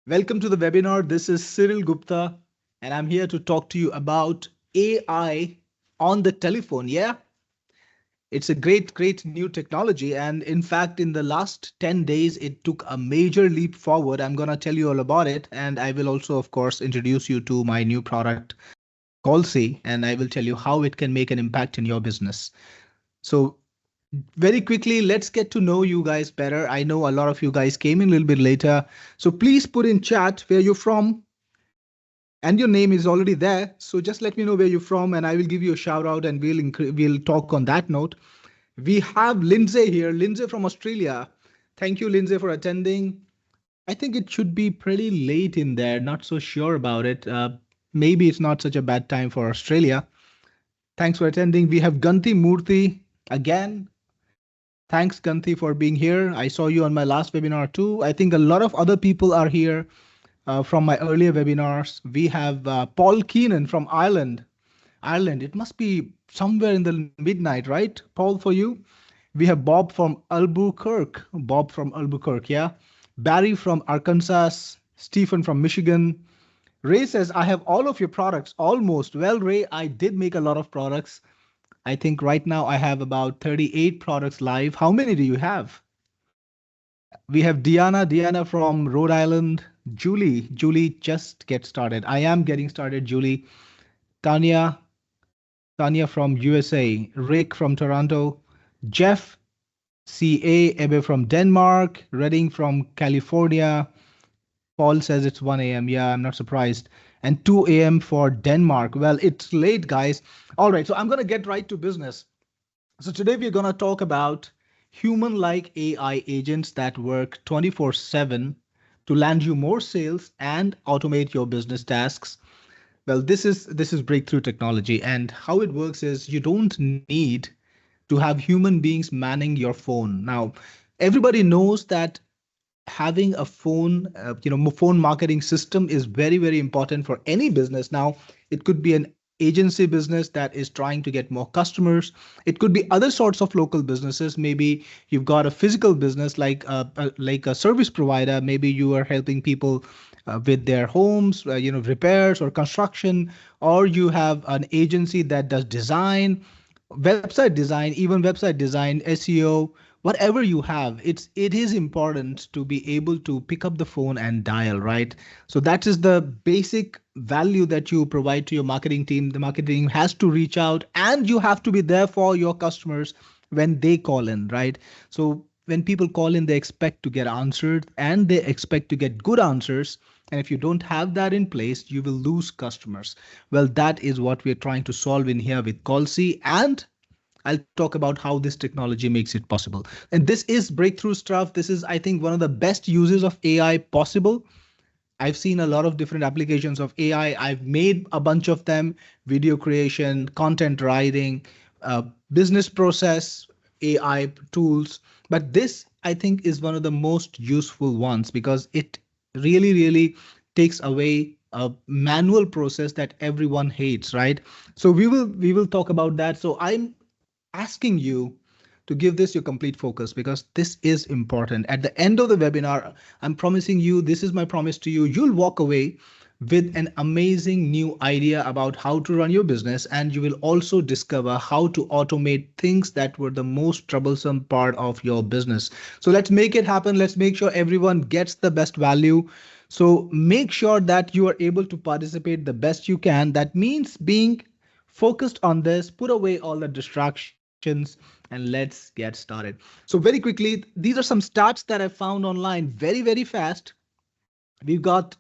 Welcome to the webinar. This is Cyril Gupta, and I'm here to talk to you about AI on the telephone. Yeah, it's a great new technology. And in fact, in the last 10 days, it took a major leap forward. I'm going to tell you all about it. And I will also, of course, introduce you to my new product, Callsi, and I will tell you how it can make an impact in your business. So very quickly, let's get to know you guys better. I know a lot of you guys came in a little bit later. So please put in chat where you're from, and your name is already there. So just let me know where you're from and I will give you a shout out and we'll talk on that note. We have Lindsay here, Lindsay from Australia. Thank you, Lindsay, for attending. I think it should be pretty late in there. Not so sure about it. Maybe it's not such a bad time for Australia. Thanks for attending. We have Ganti Murthy again. Thanks, Ganti, for being here. I saw you on my last webinar too. I think a lot of other people are here from my earlier webinars. We have Paul Keenan from Ireland. Ireland, it must be somewhere in the midnight, right, Paul, for you? We have Bob from Albuquerque. Bob from Albuquerque, yeah. Barry from Arkansas. Stephen from Michigan. Ray says, I have all of your products almost. Well, Ray, I did make a lot of products. I think right now I have about 38 products live. How many do you have? We have Diana from Rhode Island. Julie, just get started. I am getting started, Julie. Tanya from USA. Rick from Toronto. Jeff, CA, Ebe from Denmark. Redding from California. Paul says it's 1 a.m. Yeah, I'm not surprised. And 2 a.m. for Denmark. Well, it's late, guys. All right, so I'm going to get right to business. So today we're going to talk about human-like AI agents that work 24/7 to land you more sales and automate your business tasks. Well, this is breakthrough technology, and how it works is you don't need to have human beings manning your phone. Now, everybody knows that having a phone, phone marketing system is very important for any business. Now, it could be an agency business that is trying to get more customers. It could be other sorts of local businesses. Maybe you've got a physical business like a service provider. Maybe you are helping people with their homes, repairs or construction, or you have an agency that does design, even website design, SEO, whatever you have. It is important to be able to pick up the phone and dial, right? So that is the basic value that you provide to your marketing team. The marketing team has to reach out and you have to be there for your customers when they call in, right? So when people call in, they expect to get answered and they expect to get good answers. And if you don't have that in place, you will lose customers. Well, that is what we're trying to solve in here with Callsi, and I'll talk about how this technology makes it possible. And this is breakthrough stuff. This is, I think, one of the best uses of AI possible. I've seen a lot of different applications of AI. I've made a bunch of them: video creation, content writing, business process, AI tools. But this, I think, is one of the most useful ones because it really takes away a manual process that everyone hates, right? So we will talk about that. So I'm asking you to give this your complete focus because this is important. At the end of the webinar, I'm promising you, this is my promise to you, you'll walk away with an amazing new idea about how to run your business, and you will also discover how to automate things that were the most troublesome part of your business. So let's make it happen. Let's make sure everyone gets the best value. So make sure that you are able to participate the best you can. That means being focused on this, put away all the distractions, and let's get started. So very quickly, these are some stats that I found online very fast. We've got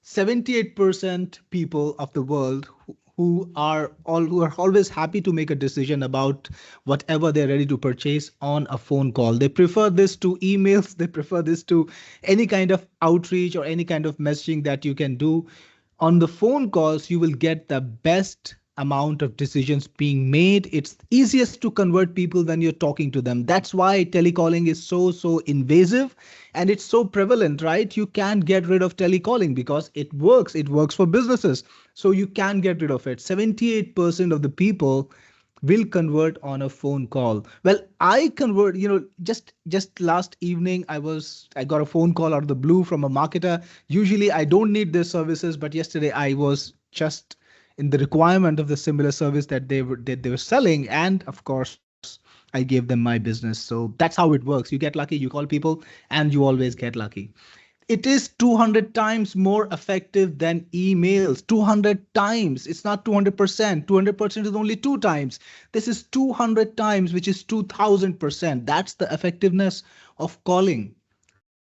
78% people of the world who are always happy to make a decision about whatever they're ready to purchase on a phone call. They prefer this to emails, they prefer this to any kind of outreach or any kind of messaging that you can do. On the phone calls, you will get the best amount of decisions being made. It's easiest to convert people when you're talking to them. That's why telecalling is so invasive and it's so prevalent, right? You can't get rid of telecalling because it works. It works for businesses. So you can get rid of it. 78% of the people will convert on a phone call. Well, I convert, just last evening I got a phone call out of the blue from a marketer. Usually I don't need their services, but yesterday I was just in the requirement of the similar service that they were selling, and of course I gave them my business. So that's how it works. You get lucky, you call people, and you always get lucky. It is 200 times more effective than emails. 200 times. It's not 200%. 200% is only two times. This is 200 times, which is 2000%. That's the effectiveness of calling.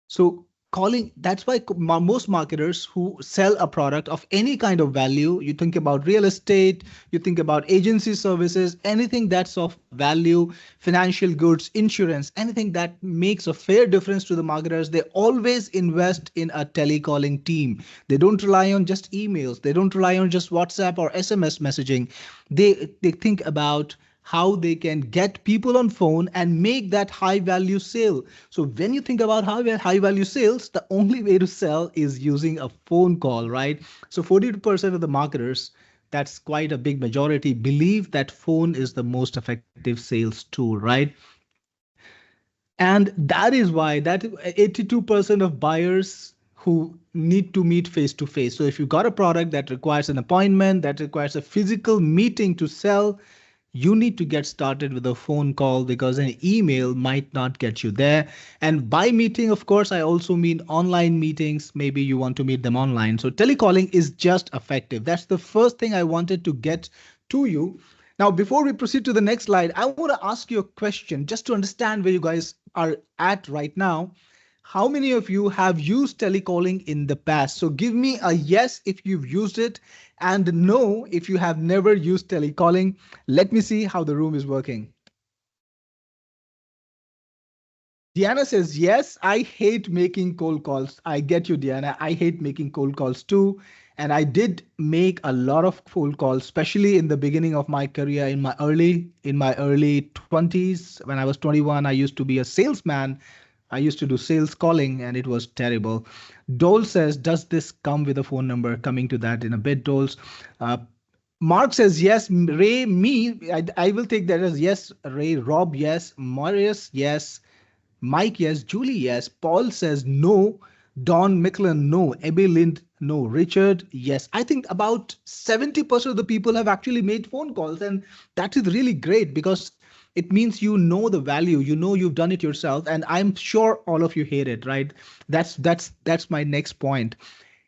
So calling, that's why most marketers who sell a product of any kind of value, you think about real estate, you think about agency services, anything that's of value, financial goods, insurance, anything that makes a fair difference to the marketers, they always invest in a telecalling team. They don't rely on just emails. They don't rely on just WhatsApp or SMS messaging. They think about how they can get people on phone and make that high value sale. So when you think about high value sales, the only way to sell is using a phone call, right? So 42% of the marketers, that's quite a big majority, believe that phone is the most effective sales tool, right? And that is why that 82% of buyers who need to meet face to face. So if you got a product that requires an appointment, that requires a physical meeting to sell, you need to get started with a phone call because an email might not get you there. And by meeting, of course, I also mean online meetings. Maybe you want to meet them online. So telecalling is just effective. That's the first thing I wanted to get to you. Now, before we proceed to the next slide, I want to ask you a question just to understand where you guys are at right now. How many of you have used telecalling in the past? So give me a yes if you've used it and no if you have never used telecalling. Let me see how the room is working. Diana says, yes, I hate making cold calls. I get you, Diana. I hate making cold calls too. And I did make a lot of cold calls, especially in the beginning of my career in my early 20s. When I was 21, I used to be a salesman. I used to do sales calling and it was terrible. Dole says, does this come with a phone number? Coming to that in a bit, Doles. Uh, Mark says yes. Ray, me, I will take that as yes. Ray, Rob, yes. Marius, yes. Mike, yes. Julie, yes. Paul says no. Don Micklin, no. Abby Lind, no. Richard, yes. I think about 70% of the people have actually made phone calls, and that is really great because it means you know the value, you know you've done it yourself, and I'm sure all of you hate it, right? That's my next point.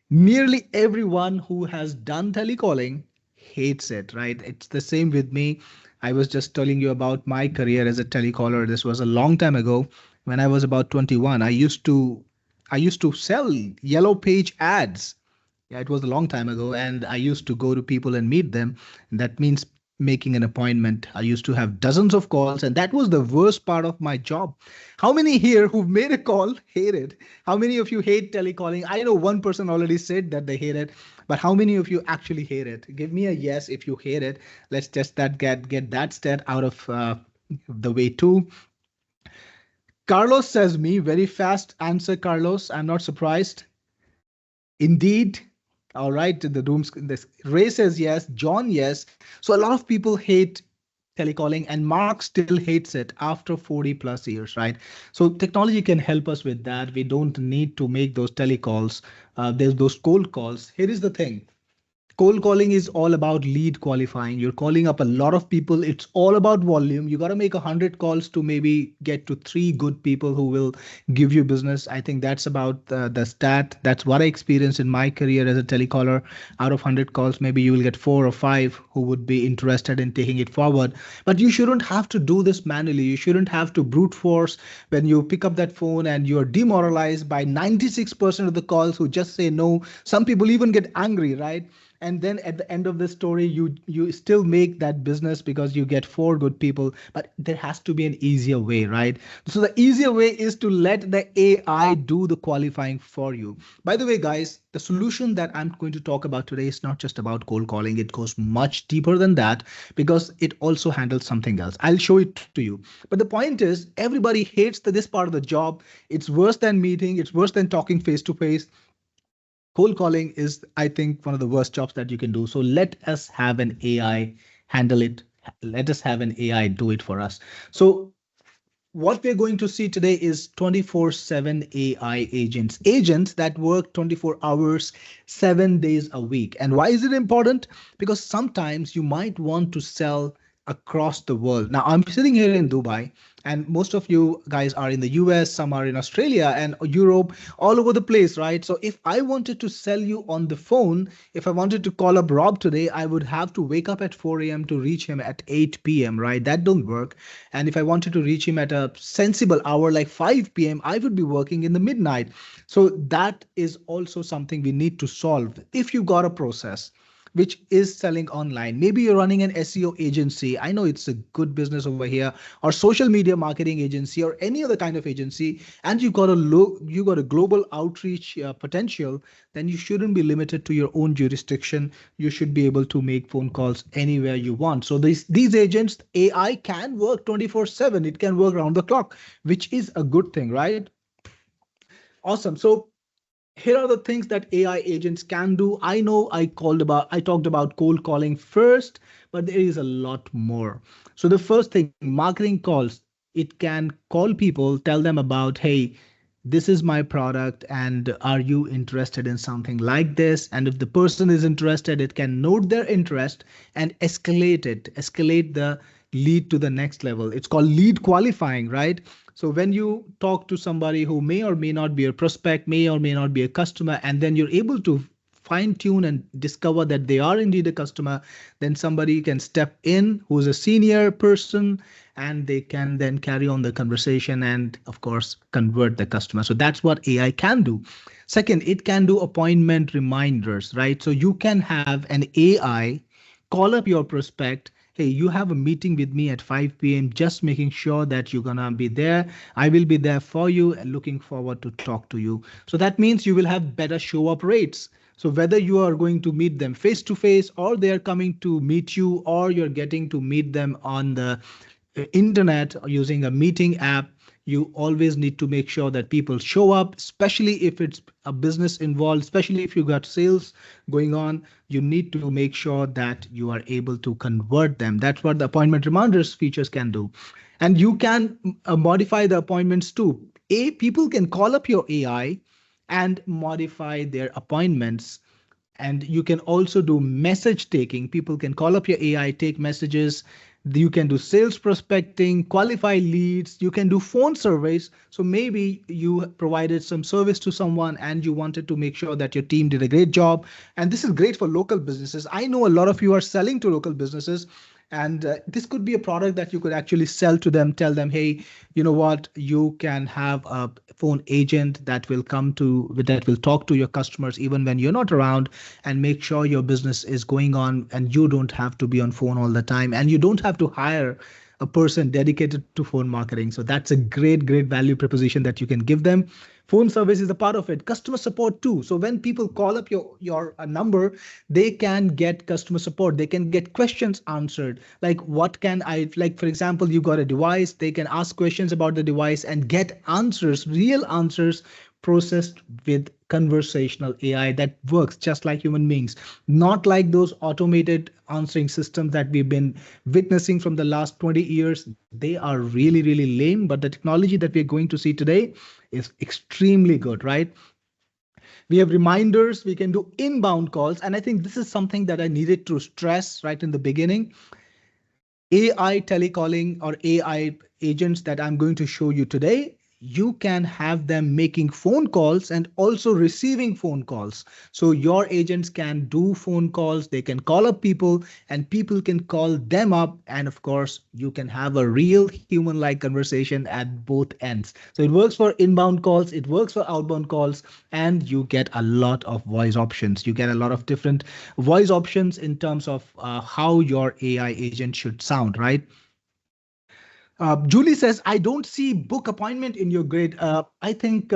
Nearly everyone who has done telecalling hates it, right? It's the same with me. I was just telling you about my career as a telecaller. This was a long time ago when I was about 21. I used to sell yellow page ads. Yeah, it was a long time ago, and I used to go to people and meet them. And that means making an appointment. I used to have dozens of calls, and that was the worst part of my job. How many here who've made a call hate it? How many of you hate telecalling? I know one person already said that they hate it, but how many of you actually hate it? Give me a yes if you hate it. Let's just get that stat out of the way too. Carlos says me, very fast answer, Carlos. I'm not surprised. Indeed. All right, the doom. This Ray says yes, John yes. So a lot of people hate telecalling, and Mark still hates it after 40 plus years, right? So technology can help us with that. We don't need to make those telecalls. There's those cold calls. Here is the thing. Cold calling is all about lead qualifying. You're calling up a lot of people. It's all about volume. You got to make 100 calls to maybe get to three good people who will give you business. I think that's about the stat. That's what I experienced in my career as a telecaller. Out of 100 calls, maybe you will get four or five who would be interested in taking it forward. But you shouldn't have to do this manually. You shouldn't have to brute force when you pick up that phone and you're demoralized by 96% of the calls who just say no. Some people even get angry, right? And then at the end of the story, you still make that business because you get four good people. But there has to be an easier way, right? So the easier way is to let the AI do the qualifying for you. By the way, guys, the solution that I'm going to talk about today is not just about cold calling. It goes much deeper than that because it also handles something else. I'll show it to you. But the point is, everybody hates this part of the job. It's worse than meeting. It's worse than talking face to face. Cold calling is, I think, one of the worst jobs that you can do. So let us have an AI handle it Let us have an AI do it for us. So what we're going to see today is 24/7 AI agents, agents that work 24 hours, 7 days a week. And why is it important? Because sometimes you might want to sell across the world. Now, I'm sitting here in Dubai, and most of you guys are in the US, some are in Australia and Europe, all over the place, right? So if I wanted to sell you on the phone, if I wanted to call up Rob today, I would have to wake up at 4 a.m. to reach him at 8 p.m., right? That don't work. And if I wanted to reach him at a sensible hour like 5 p.m., I would be working in the midnight. So that is also something we need to solve. If you got a process which is selling online, maybe you're running an SEO agency. I know it's a good business over here, or social media marketing agency, or any other kind of agency, and you got a global outreach potential, then you shouldn't be limited to your own jurisdiction. You should be able to make phone calls anywhere you want. So these agents, AI can work 24/7. It can work around the clock, which is a good thing, right? Awesome. So here are the things that AI agents can do. I know I talked about cold calling first, but there is a lot more. So the first thing, marketing calls. It can call people, tell them about, hey, this is my product, and are you interested in something like this? And if the person is interested, it can note their interest and escalate the lead to the next level. It's called lead qualifying, right? So when you talk to somebody who may or may not be a prospect, may or may not be a customer, and then you're able to fine tune and discover that they are indeed a customer, then somebody can step in who's a senior person, and they can then carry on the conversation and, of course, convert the customer. So that's what AI can do. Second, it can do appointment reminders, right? So you can have an AI call up your prospect. Hey, you have a meeting with me at 5 p.m. Just making sure that you're gonna be there. I will be there for you and looking forward to talk to you. So that means you will have better show up rates. So whether you are going to meet them face to face, or they are coming to meet you, or you're getting to meet them on the internet or using a meeting app, you always need to make sure that people show up, especially if it's a business involved, especially if you got sales going on. You need to make sure that you are able to convert them. That's what the appointment reminders features can do. And you can modify the appointments too. People can call up your AI and modify their appointments. And you can also do message taking. People can call up your AI, take messages. You can do sales prospecting, qualify leads. You can do phone surveys. So maybe you provided some service to someone and you wanted to make sure that your team did a great job. And this is great for local businesses. I know a lot of you are selling to local businesses, and this could be a product that you could actually sell to them, tell them, hey, you know what, you can have a phone agent that will talk to your customers even when you're not around, and make sure your business is going on and you don't have to be on phone all the time, and you don't have to hire a person dedicated to phone marketing. So that's a great value proposition that you can give them. Phone service is a part of it. Customer support too. So when people call up your number, they can get customer support. They can get questions answered. Like, what can I, like, for example, you got a device, they can ask questions about the device and get answers, real answers, processed with conversational AI that works just like human beings, not like those automated answering systems that we've been witnessing from the last 20 years. They are really lame, but the technology that we're going to see today is extremely good, right? We have reminders, we can do inbound calls. And I think this is something that I needed to stress right in the beginning. AI telecalling or AI agents that I'm going to show you today, you can have them making phone calls and also receiving phone calls. So your agents can do phone calls, they can call up people, and people can call them up. And of course, you can have a real human-like conversation at both ends. So it works for inbound calls, it works for outbound calls, and you get a lot of voice options. You get a lot of different voice options in terms of how your AI agent should sound, right? Julie says, I don't see book appointment in your grade. I think,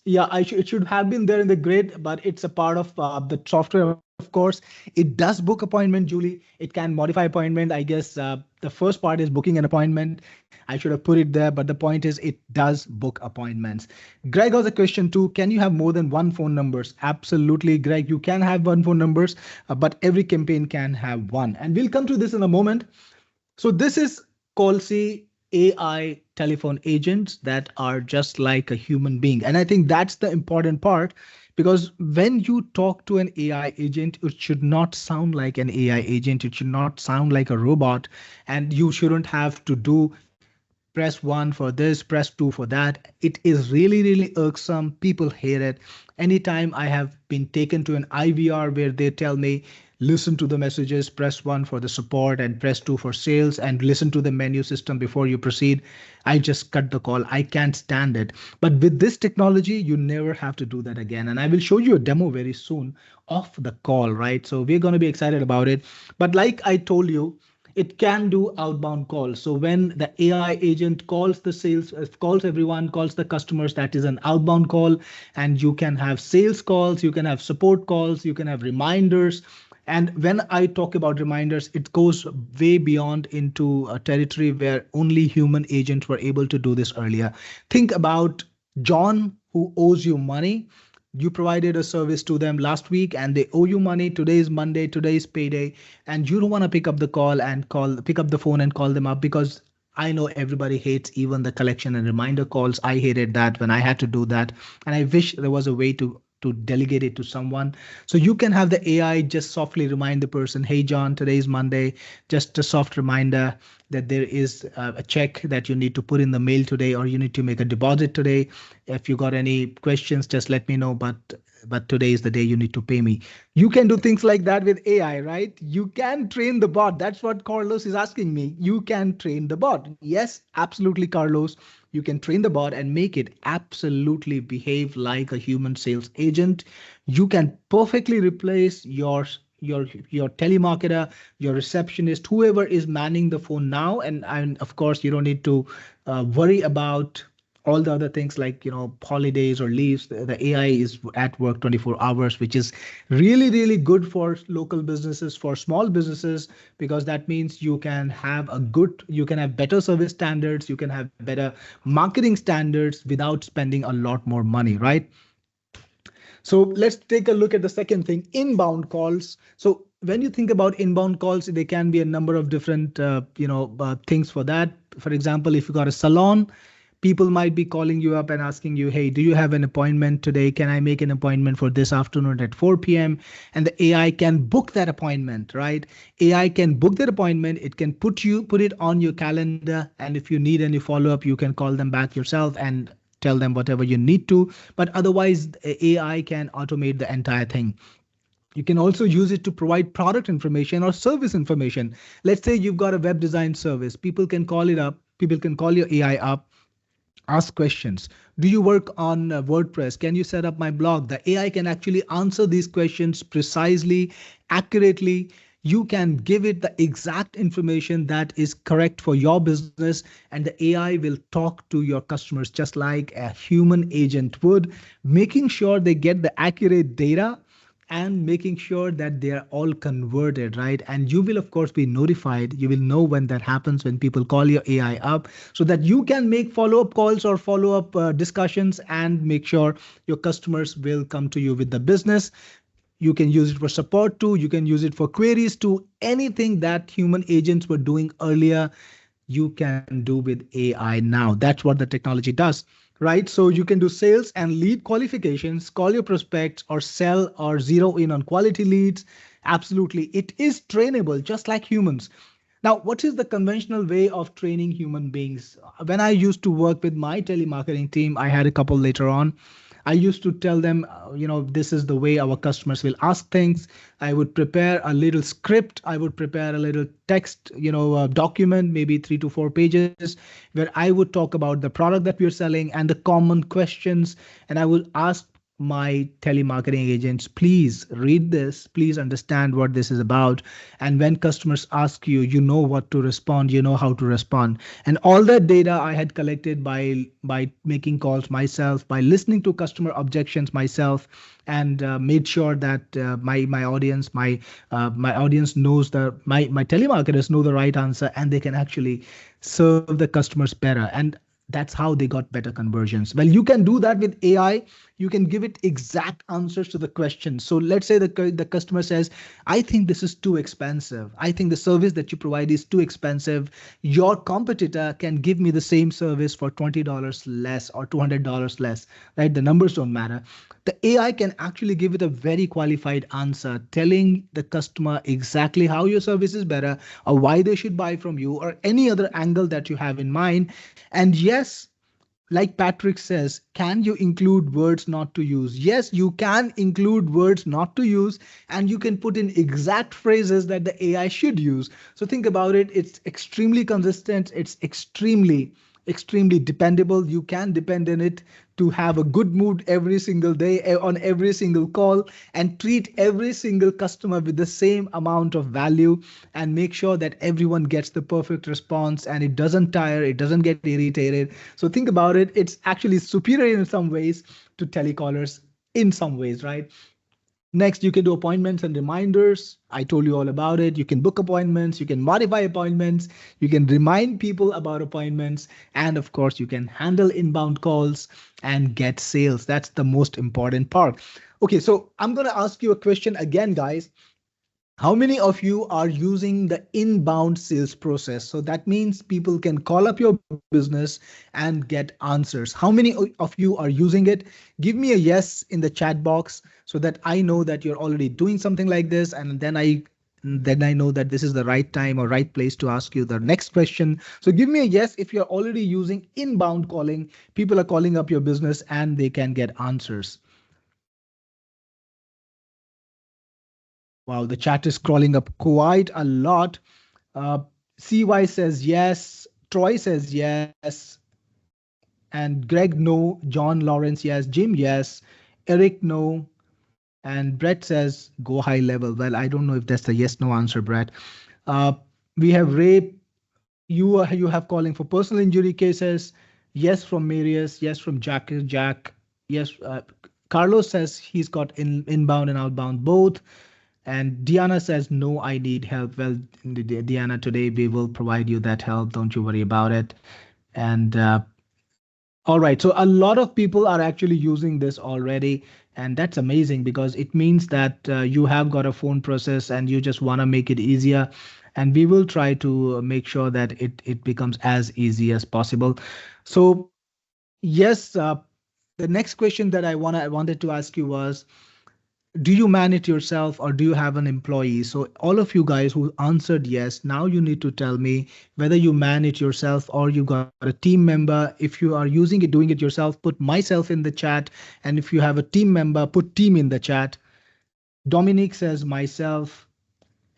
yeah, it should have been there in the grade, but it's a part of the software, of course. It does book appointment, Julie. It can modify appointment. I guess the first part is booking an appointment. I should have put it there, but the point is it does book appointments. Greg has a question too. Can you have more than one phone numbers? Absolutely, Greg. You can have one phone numbers, but every campaign can have one. And we'll come to this in a moment. So this is Callsi AI telephone agents that are just like a human being. And I think that's the important part, because when you talk to an AI agent, it should not sound like an AI agent. It should not sound like a robot. And you shouldn't have to do press one for this, press two for that. It is really, really irksome. People hate it. Anytime I have been taken to an IVR where they tell me, listen to the messages, press one for the support and press two for sales, and listen to the menu system before you proceed, I just cut the call. I can't stand it. But with this technology, you never have to do that again. And I will show you a demo very soon of the call, right? So we're going to be excited about it. But like I told you, it can do outbound calls. So when the AI agent calls the sales, calls everyone, calls the customers, that is an outbound call. And you can have sales calls, you can have support calls, you can have reminders. And when I talk about reminders, it goes way beyond into a territory where only human agents were able to do this earlier. Think about John, who owes you money. You provided a service to them last week and they owe you money. Today is Monday, today is payday, and you don't want to pick up the phone and call them up, because I know everybody hates even the collection and reminder calls. I hated that when I had to do that. And I wish there was a way to delegate it to someone. So you can have the AI just softly remind the person, hey, John, today is Monday. Just a soft reminder that there is a check that you need to put in the mail today, or you need to make a deposit today. If you got any questions, just let me know. But today is the day you need to pay me. You can do things like that with AI, right? You can train the bot. That's what Carlos is asking me. You can train the bot. Yes, absolutely, Carlos. You can train the bot and make it absolutely behave like a human sales agent. You can perfectly replace your telemarketer, your receptionist, whoever is manning the phone now. And of course, you don't need to worry about all the other things like holidays or leaves. The AI is at work 24 hours, which is really, really good for local businesses, for small businesses, because that means you can have better service standards, you can have better marketing standards without spending a lot more money, right? So let's take a look at the second thing, inbound calls. So when you think about inbound calls, there can be a number of different things for that. For example, if you got a salon, people might be calling you up and asking you, hey, do you have an appointment today? Can I make an appointment for this afternoon at 4 p.m.? And the AI can book that appointment, right? AI can book that appointment. It can put it on your calendar. And if you need any follow up, you can call them back yourself and tell them whatever you need to. But otherwise, AI can automate the entire thing. You can also use it to provide product information or service information. Let's say you've got a web design service. People can call your AI up, ask questions. Do you work on WordPress? Can you set up my blog? The AI can actually answer these questions precisely, accurately. You can give it the exact information that is correct for your business, and the AI will talk to your customers just like a human agent would, making sure they get the accurate data and making sure that they are all converted, right? And you will, of course, be notified. You will know when that happens, when people call your AI up, so that you can make follow up calls or follow up discussions and make sure your customers will come to you with the business. You can use it for support too. You can use it for queries too. Anything that human agents were doing earlier, you can do with AI now. That's what the technology does, right? So you can do sales and lead qualifications, call your prospects, or sell or zero in on quality leads. Absolutely. It is trainable just like humans. Now, what is the conventional way of training human beings? When I used to work with my telemarketing team, I had a couple later on. I used to tell them, this is the way our customers will ask things. I would prepare a little script. I would prepare a little text, document, maybe 3 to 4 pages, where I would talk about the product that we are selling and the common questions. And I would ask my telemarketing agents, please read this, please understand what this is about. And when customers ask you, you know what to respond, you know how to respond. And all that data I had collected by making calls myself, by listening to customer objections myself, and made sure that my audience knows my telemarketers know the right answer, and they can actually serve the customers better. And That's how they got better conversions. Well, you can do that with AI. You can give it exact answers to the question. So let's say the customer says, I think this is too expensive. I think the service that you provide is too expensive. Your competitor can give me the same service for $20 less or $200 less, right? The numbers don't matter. The AI can actually give it a very qualified answer, telling the customer exactly how your service is better or why they should buy from you or any other angle that you have in mind. And yes, like Patrick says, can you include words not to use? Yes, you can include words not to use, and you can put in exact phrases that the AI should use. So think about it. It's extremely consistent. It's extremely dependable. You can depend on it to have a good mood every single day on every single call and treat every single customer with the same amount of value and make sure that everyone gets the perfect response and it doesn't tire, it doesn't get irritated. So think about it. It's actually superior in some ways to telecallers in some ways, right? Next, you can do appointments and reminders. I told you all about it. You can book appointments, you can modify appointments, you can remind people about appointments, and of course, you can handle inbound calls and get sales. That's the most important part. Okay, so I'm going to ask you a question again, guys. How many of you are using the inbound sales process? So that means people can call up your business and get answers. How many of you are using it? Give me a yes in the chat box so that I know that you're already doing something like this. And then I know that this is the right time or right place to ask you the next question. So give me a yes if you're already using inbound calling. People are calling up your business and they can get answers. Wow, the chat is crawling up quite a lot. Uh, CY says yes. Troy says yes. And Greg, no. John Lawrence, yes. Jim, yes. Eric, no. And Brett says go high level. Well, I don't know if that's the yes no answer, Brett. Uh, we have Ray. You have calling for personal injury cases. Yes from Marius. Yes from Jack. Yes. Carlos says he's got inbound and outbound both. And Diana says, no, I need help. Well, Diana, today we will provide you that help. Don't you worry about it. And all right, so a lot of people are actually using this already. And that's amazing because it means that you have got a phone process and you just want to make it easier. And we will try to make sure that it becomes as easy as possible. So, yes, the next question that I wanted to ask you was, do you manage yourself or do you have an employee? So all of you guys who answered yes, now you need to tell me whether you manage yourself or you got a team member. If you are using it, doing it yourself, put myself in the chat. And if you have a team member, put team in the chat. Dominic says myself.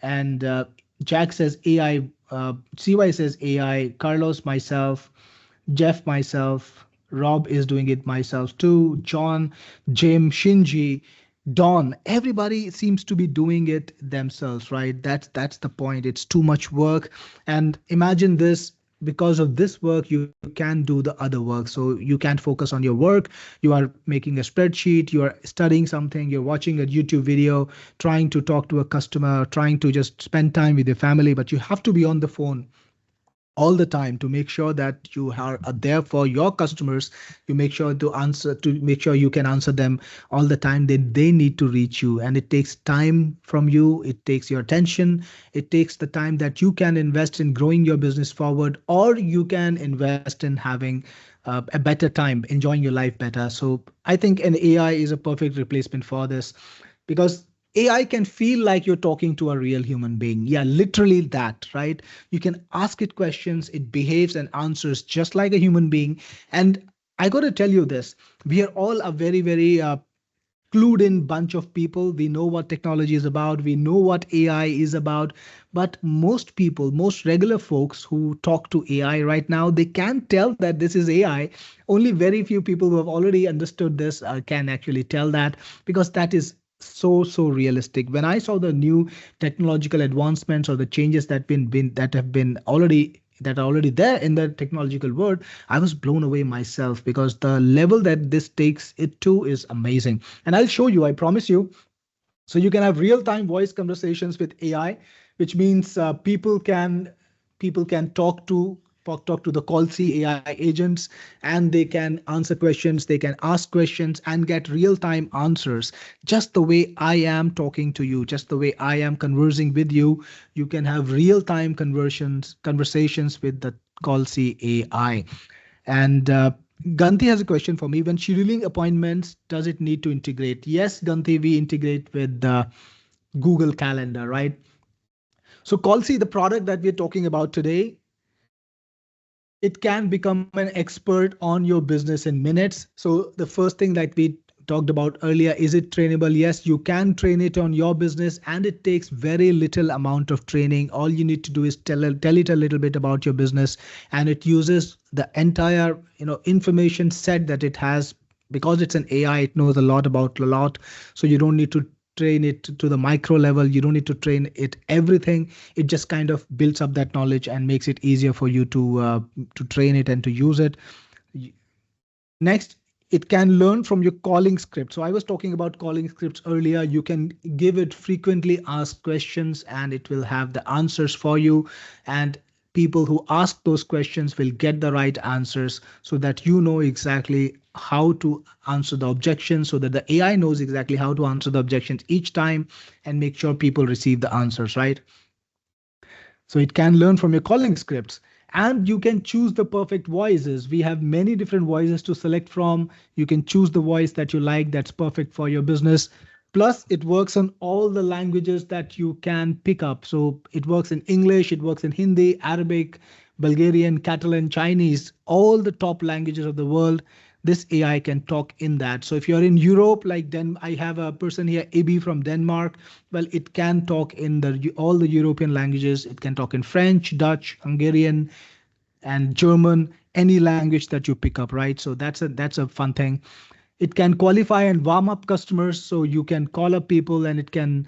And Jack says AI. CY says AI. Carlos, myself. Jeff, myself. Rob is doing it myself too. John, Jim, Shinji, Don. Everybody seems to be doing it themselves, right? That's the point. It's too much work. And imagine this. Because of this work, you can do the other work. So you can't focus on your work. You are making a spreadsheet, you are studying something, you're watching a YouTube video, trying to talk to a customer, trying to just spend time with your family, but you have to be on the phone all the time to make sure that you are there for your customers. You make sure to make sure you can answer them all the time that they need to reach you, and it takes time from you, it takes your attention, it takes the time that you can invest in growing your business forward, or you can invest in having a better time enjoying your life better. So I think an AI is a perfect replacement for this, because AI can feel like you're talking to a real human being. Yeah, literally that, right? You can ask it questions, it behaves and answers just like a human being. And I got to tell you this, we are all a very clued in bunch of people. We know what technology is about, we know what AI is about. But most people, most regular folks who talk to AI right now, they can't tell that this is AI. Only very few people who have already understood this can actually tell that, because that is so realistic. When I saw the new technological advancements or the changes that have been already that are already there in the technological world, I was blown away myself, because the level that this takes it to is amazing. And I'll show you, I promise you. So you can have real-time voice conversations with AI, which means people can talk to talk to the Callsi AI agents, and they can answer questions, they can ask questions and get real-time answers. Just the way I am talking to you, just the way I am conversing with you, you can have real-time conversations with the Callsi AI. And Ganti has a question for me. When scheduling appointments, does it need to integrate? Yes, Ganti, we integrate with Google Calendar, right? So Callsi, the product that we're talking about today, it can become an expert on your business in minutes. So the first thing that we talked about earlier, is it trainable? Yes, you can train it on your business, and it takes very little amount of training. All you need to do is tell it a little bit about your business, and it uses the entire information set that it has. Because it's an AI, it knows a lot about a lot. So you don't need to train it to the micro level. You don't need to train it everything. It just kind of builds up that knowledge and makes it easier for you to train it and to use it. Next, it can learn from your calling script. So I was talking about calling scripts earlier. You can give it frequently asked questions and it will have the answers for you. And people who ask those questions will get the right answers, so that you know exactly how to answer the objections, so that the AI knows exactly how to answer the objections each time and make sure people receive the answers, right? So it can learn from your calling scripts, and you can choose the perfect voices. We have many different voices to select from. You can choose the voice that you like, that's perfect for your business. Plus, it works on all the languages that you can pick up. So it works in English, it works in Hindi, Arabic, Bulgarian, Catalan, Chinese, all the top languages of the world. This AI can talk in that. So if you're in Europe, like I have a person here, AB from Denmark. Well, it can talk in all the European languages. It can talk in French, Dutch, Hungarian, and German, any language that you pick up, right? So that's a fun thing. It can qualify and warm up customers. So you can call up people and it can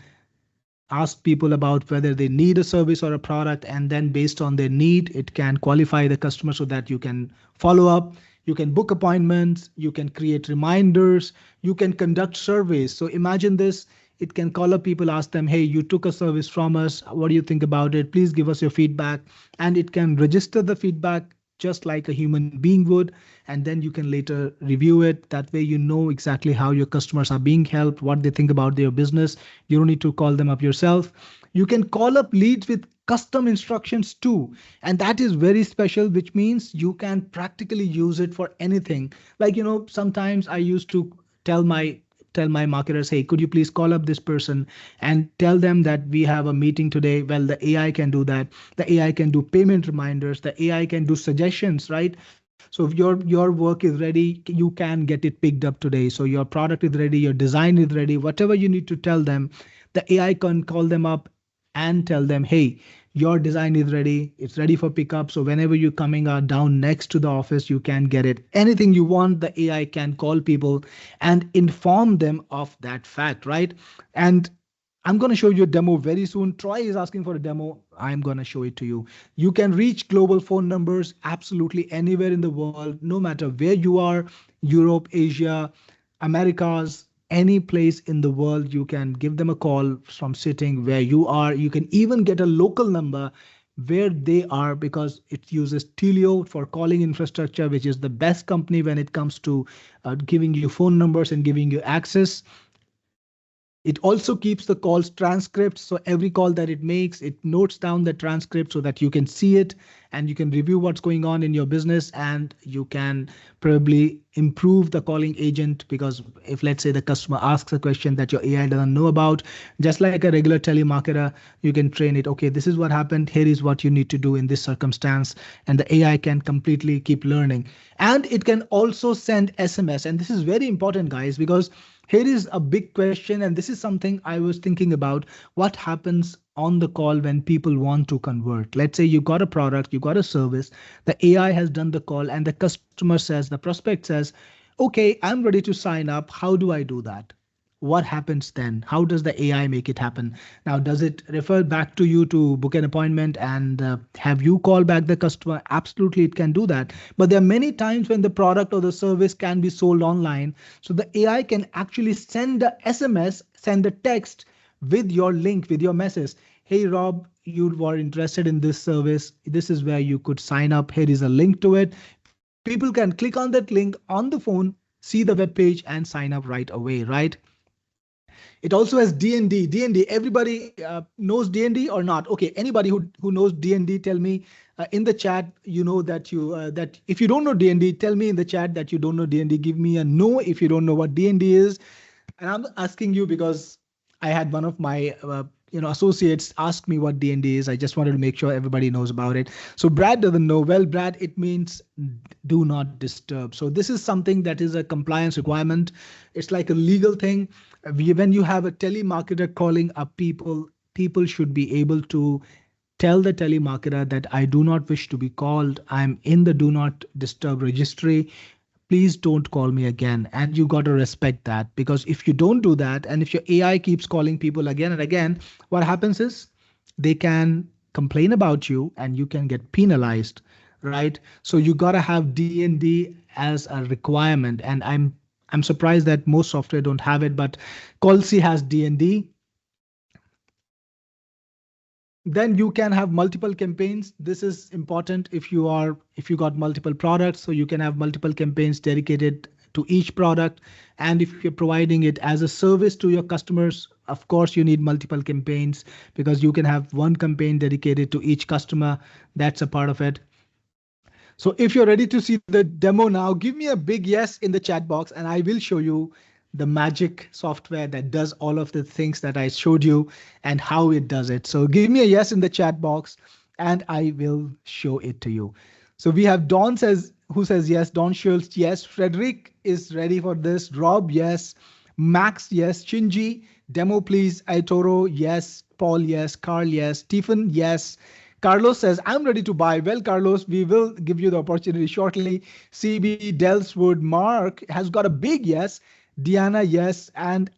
ask people about whether they need a service or a product, and then based on their need, it can qualify the customer so that you can follow up. You can book appointments, you can create reminders, you can conduct surveys. So imagine this, it can call up people, ask them, hey, you took a service from us, what do you think about it? Please give us your feedback. And it can register the feedback just like a human being would, and then you can later review it. That way you know exactly how your customers are being helped, what they think about their business. You don't need to call them up yourself. You can call up leads with custom instructions too, and that is very special, which means you can practically use it for anything. Like, sometimes I used to tell my marketers, hey, could you please call up this person and tell them that we have a meeting today? Well, the AI can do that. The AI can do payment reminders. The AI can do suggestions, right? So if your work is ready, you can get it picked up today. So your product is ready, your design is ready, whatever you need to tell them, the AI can call them up and tell them, hey, your design is ready, it's ready for pickup. So whenever you're coming down next to the office, you can get it. Anything you want, the AI can call people and inform them of that fact, right? And I'm going to show you a demo very soon. Troy is asking for a demo. I'm going to show it to you. You can reach global phone numbers absolutely anywhere in the world, no matter where you are, Europe, Asia, Americas, any place in the world. You can give them a call from sitting where you are. You can even get a local number where they are, because it uses Telio for calling infrastructure, which is the best company when it comes to giving you phone numbers and giving you access. It also keeps the calls transcripts. So every call that it makes, it notes down the transcript so that you can see it and you can review what's going on in your business, and you can probably improve the calling agent. Because if, let's say, the customer asks a question that your AI doesn't know about, just like a regular telemarketer, you can train it. Okay, this is what happened. Here is what you need to do in this circumstance. And the AI can completely keep learning. And it can also send SMS. And this is very important, guys, because here is a big question, and this is something I was thinking about. What happens on the call when people want to convert? Let's say you got a product, you got a service, the AI has done the call, and the customer says, the prospect says, okay, I'm ready to sign up. How do I do that? What happens then? How does the AI make it happen? Now, does it refer back to you to book an appointment and have you call back the customer? Absolutely, it can do that. But there are many times when the product or the service can be sold online. So the AI can actually send a SMS, send a text with your link, with your message. hey Rob, you were interested in this service. This is where you could sign up. Here is a link to it. People can click on that link on the phone, see the web page, and sign up right away, right? It also has D&D. D&D. Everybody knows D&D or not? Okay. Anybody who knows D&D, tell me in the chat. You know that you that if you don't know D&D, tell me in the chat that you don't know D&D. Give me a no if you don't know what D&D is. And I'm asking you because I had one of my associates ask me what D&D is. I just wanted to make sure everybody knows about it. So Brad doesn't know. Well, Brad, it means do not disturb. So this is something that is a compliance requirement. It's like a legal thing. When you have a telemarketer calling up people, people should be able to tell the telemarketer that I do not wish to be called. I'm in the do not disturb registry. Please don't call me again. And you got to respect that, because if you don't do that, and if your AI keeps calling people again and again, what happens is they can complain about you and you can get penalized, right? So you got to have D&D as a requirement. And I'm surprised that most software don't have it, but Callsi has D&D. Then you can have multiple campaigns. This is important if you got multiple products, so you can have multiple campaigns dedicated to each product. And if you're providing it as a service to your customers, of course you need multiple campaigns, because you can have one campaign dedicated to each customer. That's a part of it. So if you're ready to see the demo now, give me a big yes in the chat box and I will show you the magic software that does all of the things that I showed you and how it does it. So give me a yes in the chat box and I will show it to you. So we have Don who says yes, Don Schultz, yes, Frederick is ready for this, Rob, yes, Max, yes, Shinji, demo please, Aitoro, yes, Paul, yes, Carl, yes, Stephen, yes, Carlos says, I'm ready to buy. Well, Carlos, we will give you the opportunity shortly. CB, Delswood, Mark has got a big yes. Diana, yes. And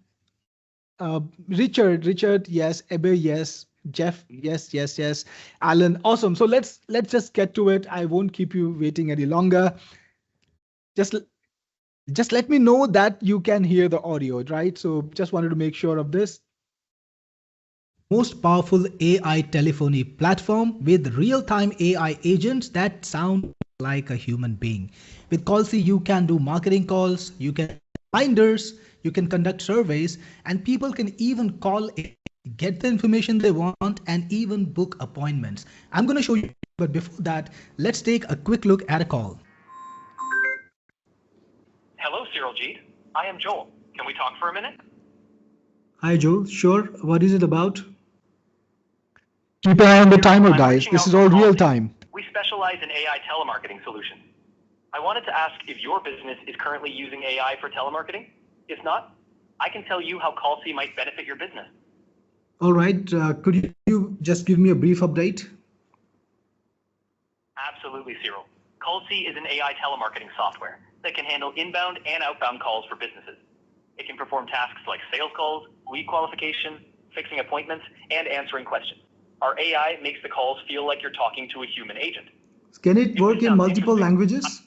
Richard, yes. Ebe, yes. Jeff, yes, yes, yes. Alan, awesome. So let's just get to it. I won't keep you waiting any longer. Just just let me know that you can hear the audio, right? So just wanted to make sure of this. Most powerful AI telephony platform with real-time AI agents that sound like a human being. With Callsi, you can do marketing calls, you can reminders, you can conduct surveys, and people can even call in, get the information they want, and even book appointments. I'm going to show you, but before that, let's take a quick look at a call. Hello, Cyril Jeet. I am Joel. Can we talk for a minute? Hi, Joel. Sure. What is it about? Keep an eye on the timer, guys. This is all real time. We specialize in AI telemarketing solutions. I wanted to ask if your business is currently using AI for telemarketing. If not, I can tell you how Callsi might benefit your business. All right. Could you just give me a brief update? Absolutely, Cyril. Callsi is an AI telemarketing software that can handle inbound and outbound calls for businesses. It can perform tasks like sales calls, lead qualification, fixing appointments, and answering questions. Our AI makes the calls feel like you're talking to a human agent. Can it work in multiple languages?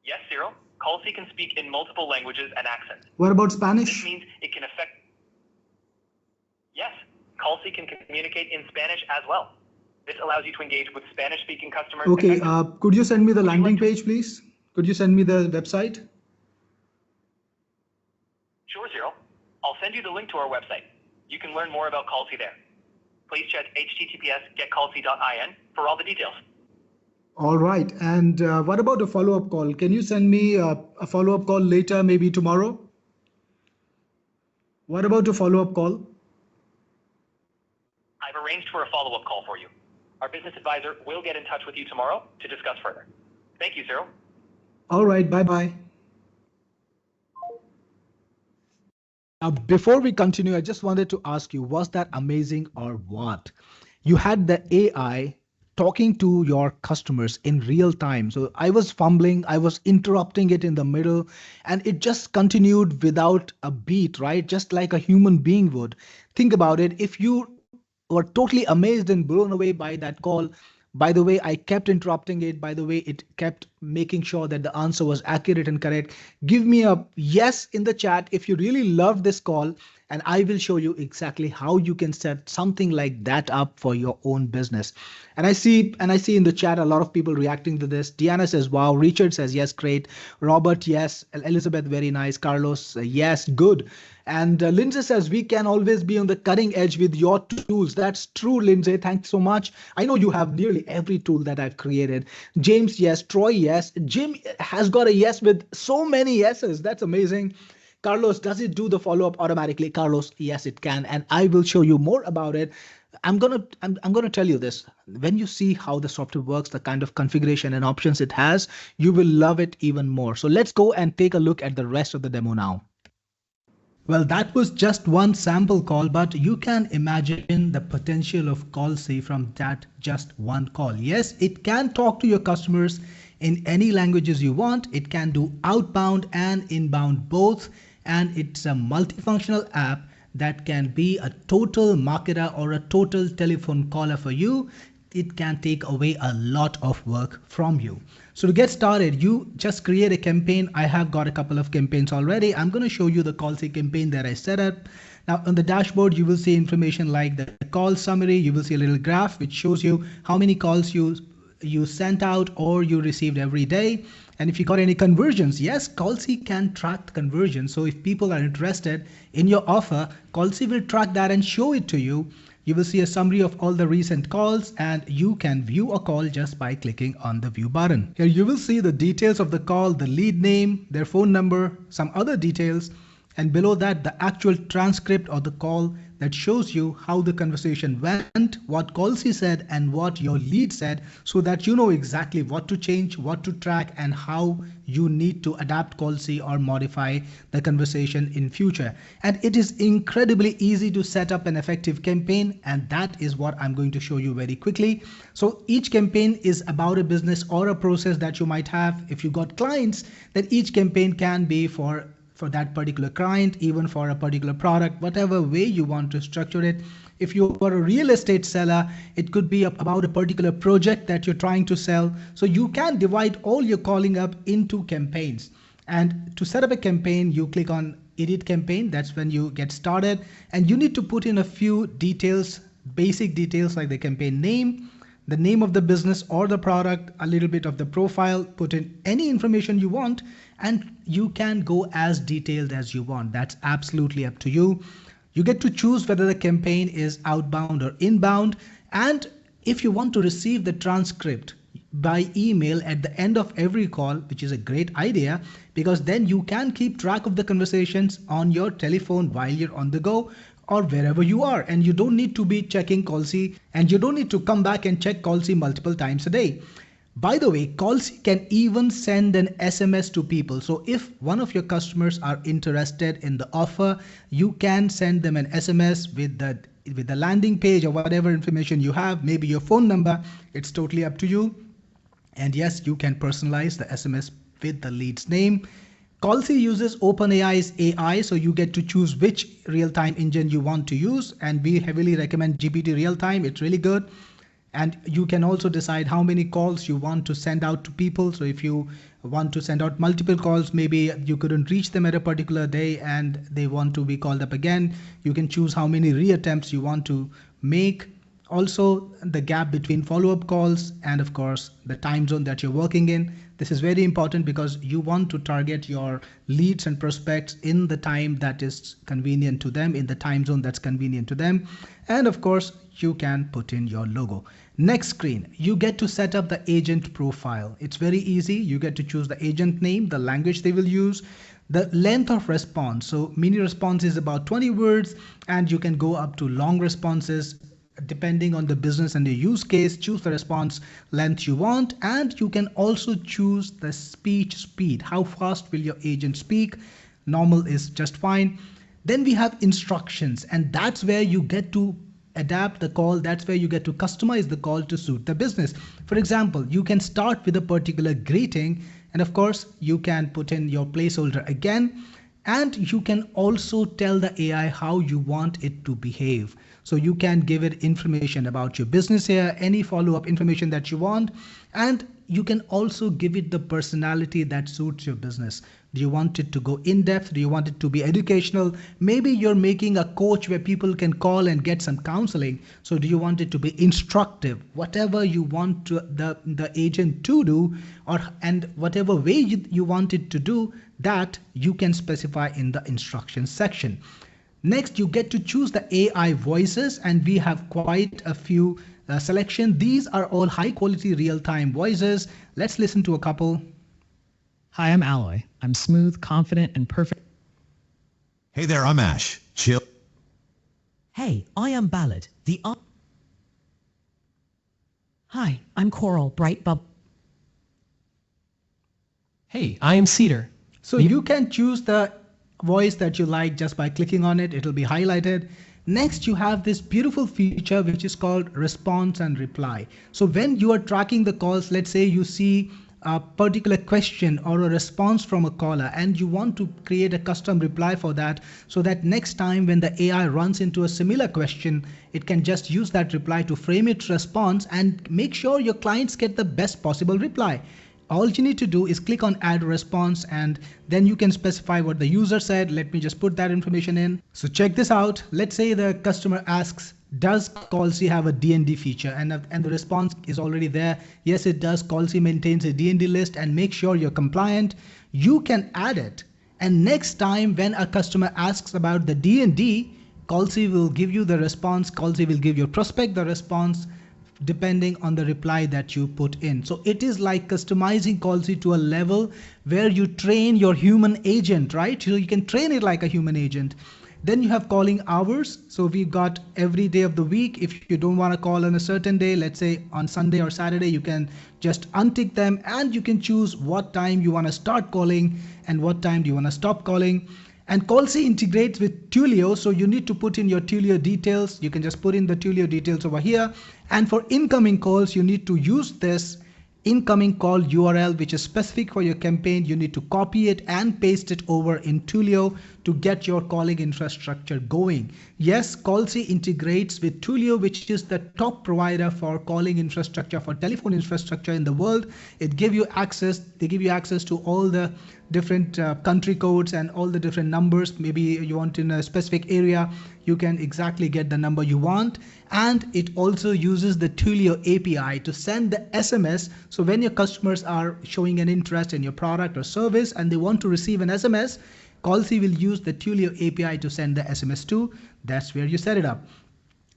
Yes, Cyril. Callsi can speak in multiple languages and accents. What about Spanish? This means it can affect... Yes, Callsi can communicate in Spanish as well. This allows you to engage with Spanish-speaking customers. Okay, could you send me the landing page, please? Could you send me the website? Sure, Cyril. I'll send you the link to our website. You can learn more about Callsi there. Please check https://getcallsi.in for all the details. All right. And what about a follow-up call? Can you send me a follow-up call later, maybe tomorrow? What about a follow-up call? I've arranged for a follow-up call for you. Our business advisor will get in touch with you tomorrow to discuss further. Thank you, Cyril. All right. Bye-bye. Before we continue, I just wanted to ask you, was that amazing or what? You had the AI talking to your customers in real time. So I was fumbling, I was interrupting it in the middle, and it just continued without a beat, right? Just like a human being would. Think about it. If you were totally amazed and blown away by that call, by the way, I kept interrupting it. By the way, it kept making sure that the answer was accurate and correct. Give me a yes in the chat if you really love this call, and I will show you exactly how you can set something like that up for your own business. And I see in the chat a lot of people reacting to this. Diana says, wow. Richard says, yes, great. Robert, yes. Elizabeth, very nice. Carlos, yes, good. And Lindsay says, we can always be on the cutting edge with your tools. That's true, Lindsay. Thanks so much. I know you have nearly every tool that I've created. James, yes. Troy, yes. Jim has got a yes with so many yeses. That's amazing. Carlos, does it do the follow-up automatically? Carlos, yes, it can. And I will show you more about it. I'm gonna tell you this. When you see how the software works, the kind of configuration and options it has, you will love it even more. So let's go and take a look at the rest of the demo now. Well, that was just one sample call, but you can imagine the potential of Callsi from that just one call. Yes, it can talk to your customers in any languages you want. It can do outbound and inbound both, and it's a multifunctional app that can be a total marketer or a total telephone caller for you. It can take away a lot of work from you. So to get started, you just create a campaign. I have got a couple of campaigns already. I'm going to show you the Callsi campaign that I set up. Now on the dashboard, you will see information like the call summary. You will see a little graph which shows you how many calls you sent out or you received every day. And if you got any conversions, yes, Callsi can track the conversion. So if people are interested in your offer, Callsi will track that and show it to you. You will see a summary of all the recent calls, and you can view a call just by clicking on the view button. Here you will see the details of the call, the lead name, their phone number, some other details, and below that the actual transcript of the call that shows you how the conversation went, what Callsi said, and what your lead said, so that you know exactly what to change, what to track, and how you need to adapt Callsi or modify the conversation in future. And it is incredibly easy to set up an effective campaign, and that is what I'm going to show you very quickly. So each campaign is about a business or a process that you might have. If you got clients, then each campaign can be for that particular client, even for a particular product, whatever way you want to structure it. If you are a real estate seller, it could be about a particular project that you're trying to sell. So you can divide all your calling up into campaigns. And to set up a campaign, you click on edit campaign. That's when you get started. And you need to put in a few details, basic details like the campaign name, the name of the business or the product, a little bit of the profile, put in any information you want, and you can go as detailed as you want. That's absolutely up to you. You get to choose whether the campaign is outbound or inbound. And if you want to receive the transcript by email at the end of every call, which is a great idea, because then you can keep track of the conversations on your telephone while you're on the go or wherever you are, and you don't need to be checking Callsi, and you don't need to come back and check Callsi multiple times a day. By the way, Callsi can even send an SMS to people. So if one of your customers are interested in the offer, you can send them an SMS with the landing page or whatever information you have, maybe your phone number. It's totally up to you. And yes, you can personalize the SMS with the lead's name. Callsi uses OpenAI's AI, so you get to choose which real-time engine you want to use, and we heavily recommend GPT real-time. It's really good. And you can also decide how many calls you want to send out to people. So if you want to send out multiple calls, maybe you couldn't reach them at a particular day and they want to be called up again, you can choose how many reattempts you want to make. Also, the gap between follow-up calls and of course the time zone that you're working in. This is very important because you want to target your leads and prospects in the time that is convenient to them, in the time zone that's convenient to them. And of course, you can put in your logo. Next screen, you get to set up the agent profile. It's very easy. You get to choose the agent name, the language they will use, the length of response. So mini response is about 20 words, and you can go up to long responses depending on the business and the use case. Choose the response length you want, and you can also choose the speech speed. How fast will your agent speak? Normal is just fine. Then we have instructions, and that's where you get to adapt the call. That's where you get to customize the call to suit the business. For example, you can start with a particular greeting, and of course you can put in your placeholder again, and you can also tell the AI how you want it to behave. So you can give it information about your business here, any follow-up information that you want, and you can also give it the personality that suits your business. Do you want it to go in depth? Do you want it to be educational? Maybe you're making a coach where people can call and get some counseling. So do you want it to be instructive? Whatever you want the agent to do, and whatever way you want it to do, that you can specify in the instructions section. Next, you get to choose the AI voices, and we have quite a few selection. These are all high quality real-time voices. Let's listen to a couple. Hi, I'm Alloy. I'm smooth, confident, and perfect. Hey there, I'm Ash. Chill. Hey, I am Ballad, Hi, I'm Coral, bright bub. Hey, I am Cedar. So you can choose the voice that you like just by clicking on it. It'll be highlighted. Next, you have this beautiful feature which is called response and reply. So when you are tracking the calls, let's say you see a particular question or a response from a caller and you want to create a custom reply for that, so that next time when the AI runs into a similar question, it can just use that reply to frame its response and make sure your clients get the best possible reply. All you need to do is click on add response, and then you can specify what the user said. Let me just put that information in. So check this out. Let's say the customer asks, does Callsi have a D&D feature? And the response is already there. Yes, it does. Callsi maintains a D&D list and make sure you're compliant. You can add it. And next time when a customer asks about the D&D, Callsi will give you the response. Callsi will give your prospect the response depending on the reply that you put in. So it is like customizing Callsi to a level where you train your human agent, right? So you can train it like a human agent. Then you have calling hours. So we've got every day of the week. If you don't want to call on a certain day, let's say on Sunday or Saturday, you can just untick them and you can choose what time you want to start calling and what time do you want to stop calling. And Callsi integrates with Twilio, so you need to put in your Twilio details. You can just put in the Twilio details over here. And for incoming calls, you need to use this incoming call URL, which is specific for your campaign. You need to copy it and paste it over in Twilio to get your calling infrastructure going. Yes, Callsi integrates with Twilio, which is the top provider for calling infrastructure, for telephone infrastructure in the world. They give you access to all the different country codes and all the different numbers. Maybe you want in a specific area, you can exactly get the number you want. And it also uses the Twilio API to send the SMS. So when your customers are showing an interest in your product or service and they want to receive an SMS, Callsi will use the Twilio API to send the SMS to. That's where you set it up.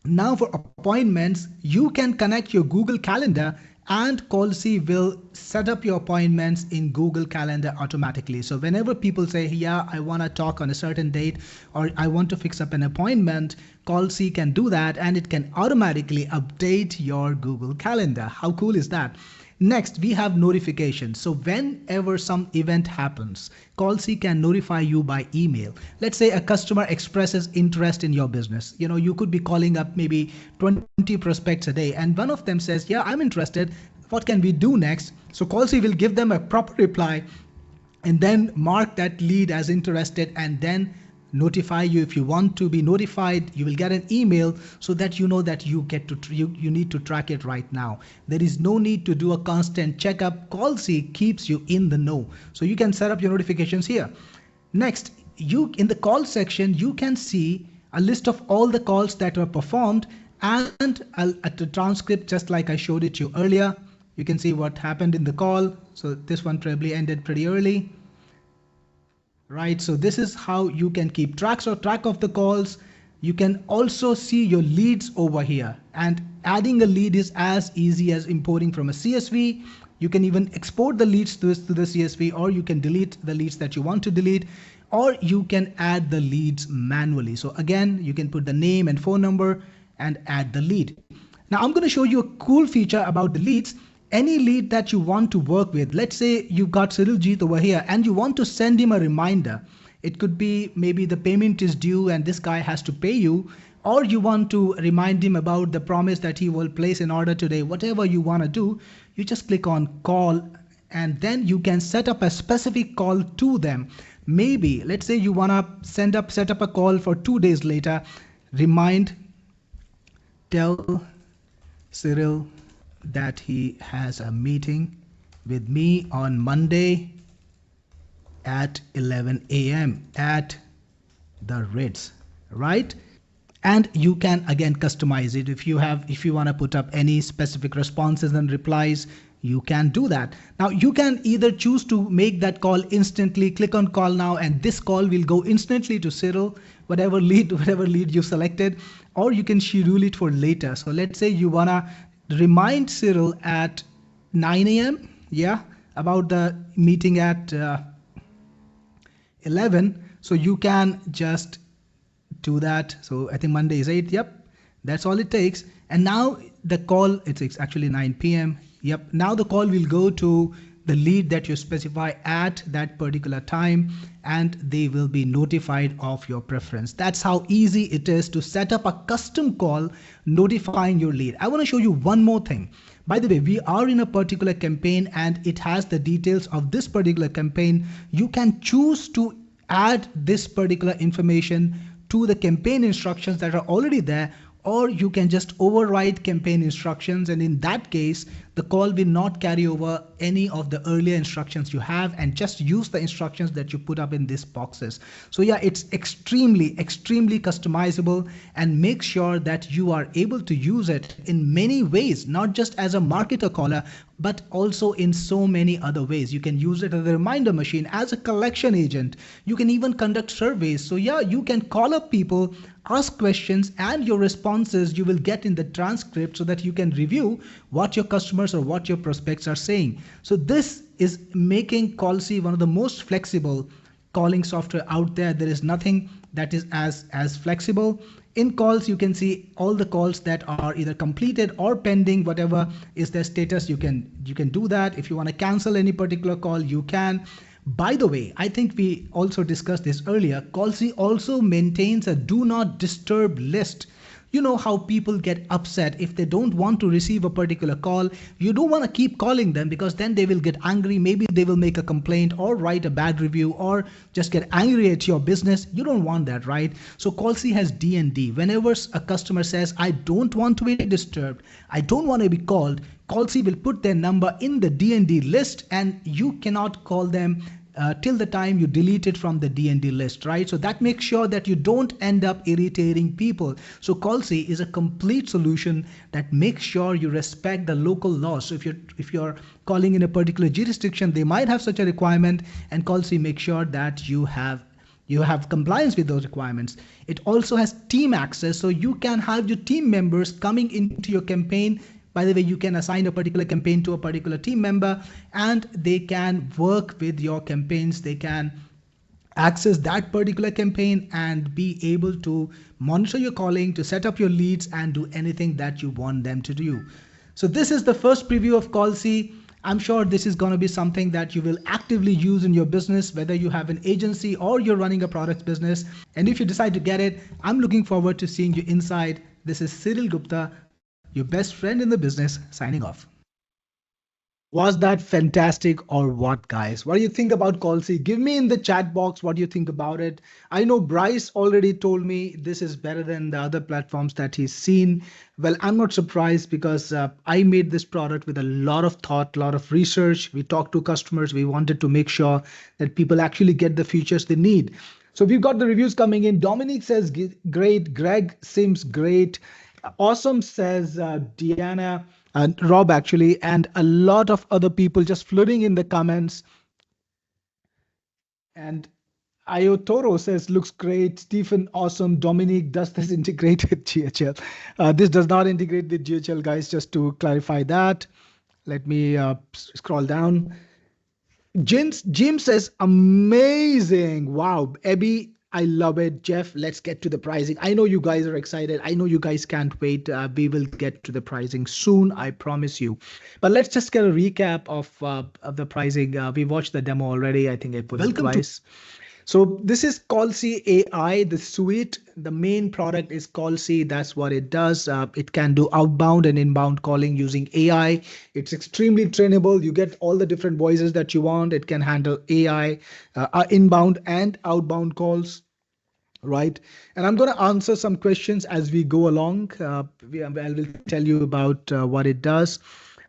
Now for appointments, you can connect your Google Calendar and Callsi will set up your appointments in Google Calendar automatically. So whenever people say, yeah, I want to talk on a certain date or I want to fix up an appointment, Callsi can do that and it can automatically update your Google Calendar. How cool is that? Next, we have notifications. So whenever some event happens, Callsi can notify you by email. Let's say a customer expresses interest in your business. You could be calling up maybe 20 prospects a day and one of them says, yeah, I'm interested. What can we do next? So Callsi will give them a proper reply and then mark that lead as interested and then notify you. If you want to be notified, you will get an email so that you know that you need to track it right now. There is no need to do a constant checkup. Callsi keeps you in the know. So you can set up your notifications here. Next, in the call section, you can see a list of all the calls that were performed and at the transcript, just like I showed it to you earlier. You can see what happened in the call. So this one probably ended pretty early. Right, so this is how you can keep track of the calls. You can also see your leads over here, and adding a lead is as easy as importing from a CSV. You can even export the leads to the CSV, or you can delete the leads that you want to delete, or you can add the leads manually. So again, you can put the name and phone number and add the lead. Now I'm going to show you a cool feature about the leads. Any lead that you want to work with, let's say you've got Cyriljit over here and you want to send him a reminder. It could be maybe the payment is due and this guy has to pay you, or you want to remind him about the promise that he will place an order today. Whatever you want to do, you just click on call and then you can set up a specific call to them. Maybe let's say you want to set up a call for 2 days later. Tell Cyril that he has a meeting with me on Monday at 11 a.m. at the Ritz, right? And you can again customize it. If you want to put up any specific responses and replies, you can do that. Now you can either choose to make that call instantly, click on call now, and this call will go instantly to Cyril, whatever lead you selected, or you can schedule it for later. So let's say you wanna remind Cyril at 9 a.m. Yeah, about the meeting at 11. So you can just do that. So I think Monday is 8th. Yep. That's all it takes. And now the call, it's actually 9 p.m. Yep. Now the call will go to the lead that you specify at that particular time, and they will be notified of your preference. That's how easy it is to set up a custom call notifying your lead. I want to show you one more thing. By the way, we are in a particular campaign and it has the details of this particular campaign. You can choose to add this particular information to the campaign instructions that are already there, or you can just override campaign instructions, and in that case the call will not carry over any of the earlier instructions you have and just use the instructions that you put up in these boxes. So yeah, it's extremely customizable, and make sure that you are able to use it in many ways, not just as a marketer caller, but also in so many other ways. You can use it as a reminder machine, as a collection agent. You can even conduct surveys. So yeah, you can call up people, ask questions, and your responses you will get in the transcript so that you can review what your customers or what your prospects are saying. So this is making Callsi one of the most flexible calling software out there. There is nothing that is as flexible. In calls, you can see all the calls that are either completed or pending, whatever is their status. You can do that. If you want to cancel any particular call, you can. By the way, I think we also discussed this earlier. Callsi also maintains a do not disturb list. You know how people get upset if they don't want to receive a particular call. You don't want to keep calling them because then they will get angry. Maybe they will make a complaint or write a bad review or just get angry at your business. You don't want that, right? So Callsi has D&D. Whenever a customer says, I don't want to be disturbed, I don't want to be called, Callsi will put their number in the D&D list, and you cannot call them till the time you delete it from the D&D list, right? So that makes sure that you don't end up irritating people. So Callsi is a complete solution that makes sure you respect the local laws. So if you're calling in a particular jurisdiction, they might have such a requirement, and Callsi makes sure that you have compliance with those requirements. It also has team access, so you can have your team members coming into your campaign. By the way, you can assign a particular campaign to a particular team member, and they can work with your campaigns. They can access that particular campaign and be able to monitor your calling, to set up your leads, and do anything that you want them to do. So this is the first preview of Callsi. I'm sure this is going to be something that you will actively use in your business, whether you have an agency or you're running a product business. And if you decide to get it, I'm looking forward to seeing you inside. This is Cyril Gupta, your best friend in the business, signing off. Was that fantastic or what, guys? What do you think about Callsi? Give me in the chat box what you think about it. I know Bryce already told me this is better than the other platforms that he's seen. Well, I'm not surprised because I made this product with a lot of thought, a lot of research. We talked to customers. We wanted to make sure that people actually get the features they need. So we've got the reviews coming in. Dominic says great. Greg seems great. Awesome says Deanna and Rob actually, and a lot of other people just flooding in the comments. And Iotoro says looks great. Stephen, awesome. Dominic, does this integrate with GHL? This does not integrate with GHL, guys, just to clarify that. Let me scroll down. Jim says amazing. Wow. Abby, I love it. Jeff, let's get to the pricing. I know you guys are excited. I know you guys can't wait. We will get to the pricing soon, I promise you. But let's just get a recap of the pricing. We watched the demo already. I think I put it twice. So this is Callsi AI, the suite. The main product is Callsi. That's what it does. It can do outbound and inbound calling using AI. It's extremely trainable. You get all the different voices that you want. It can handle AI, inbound and outbound calls. Right. And I'm going to answer some questions as we go along. I will tell you about what it does.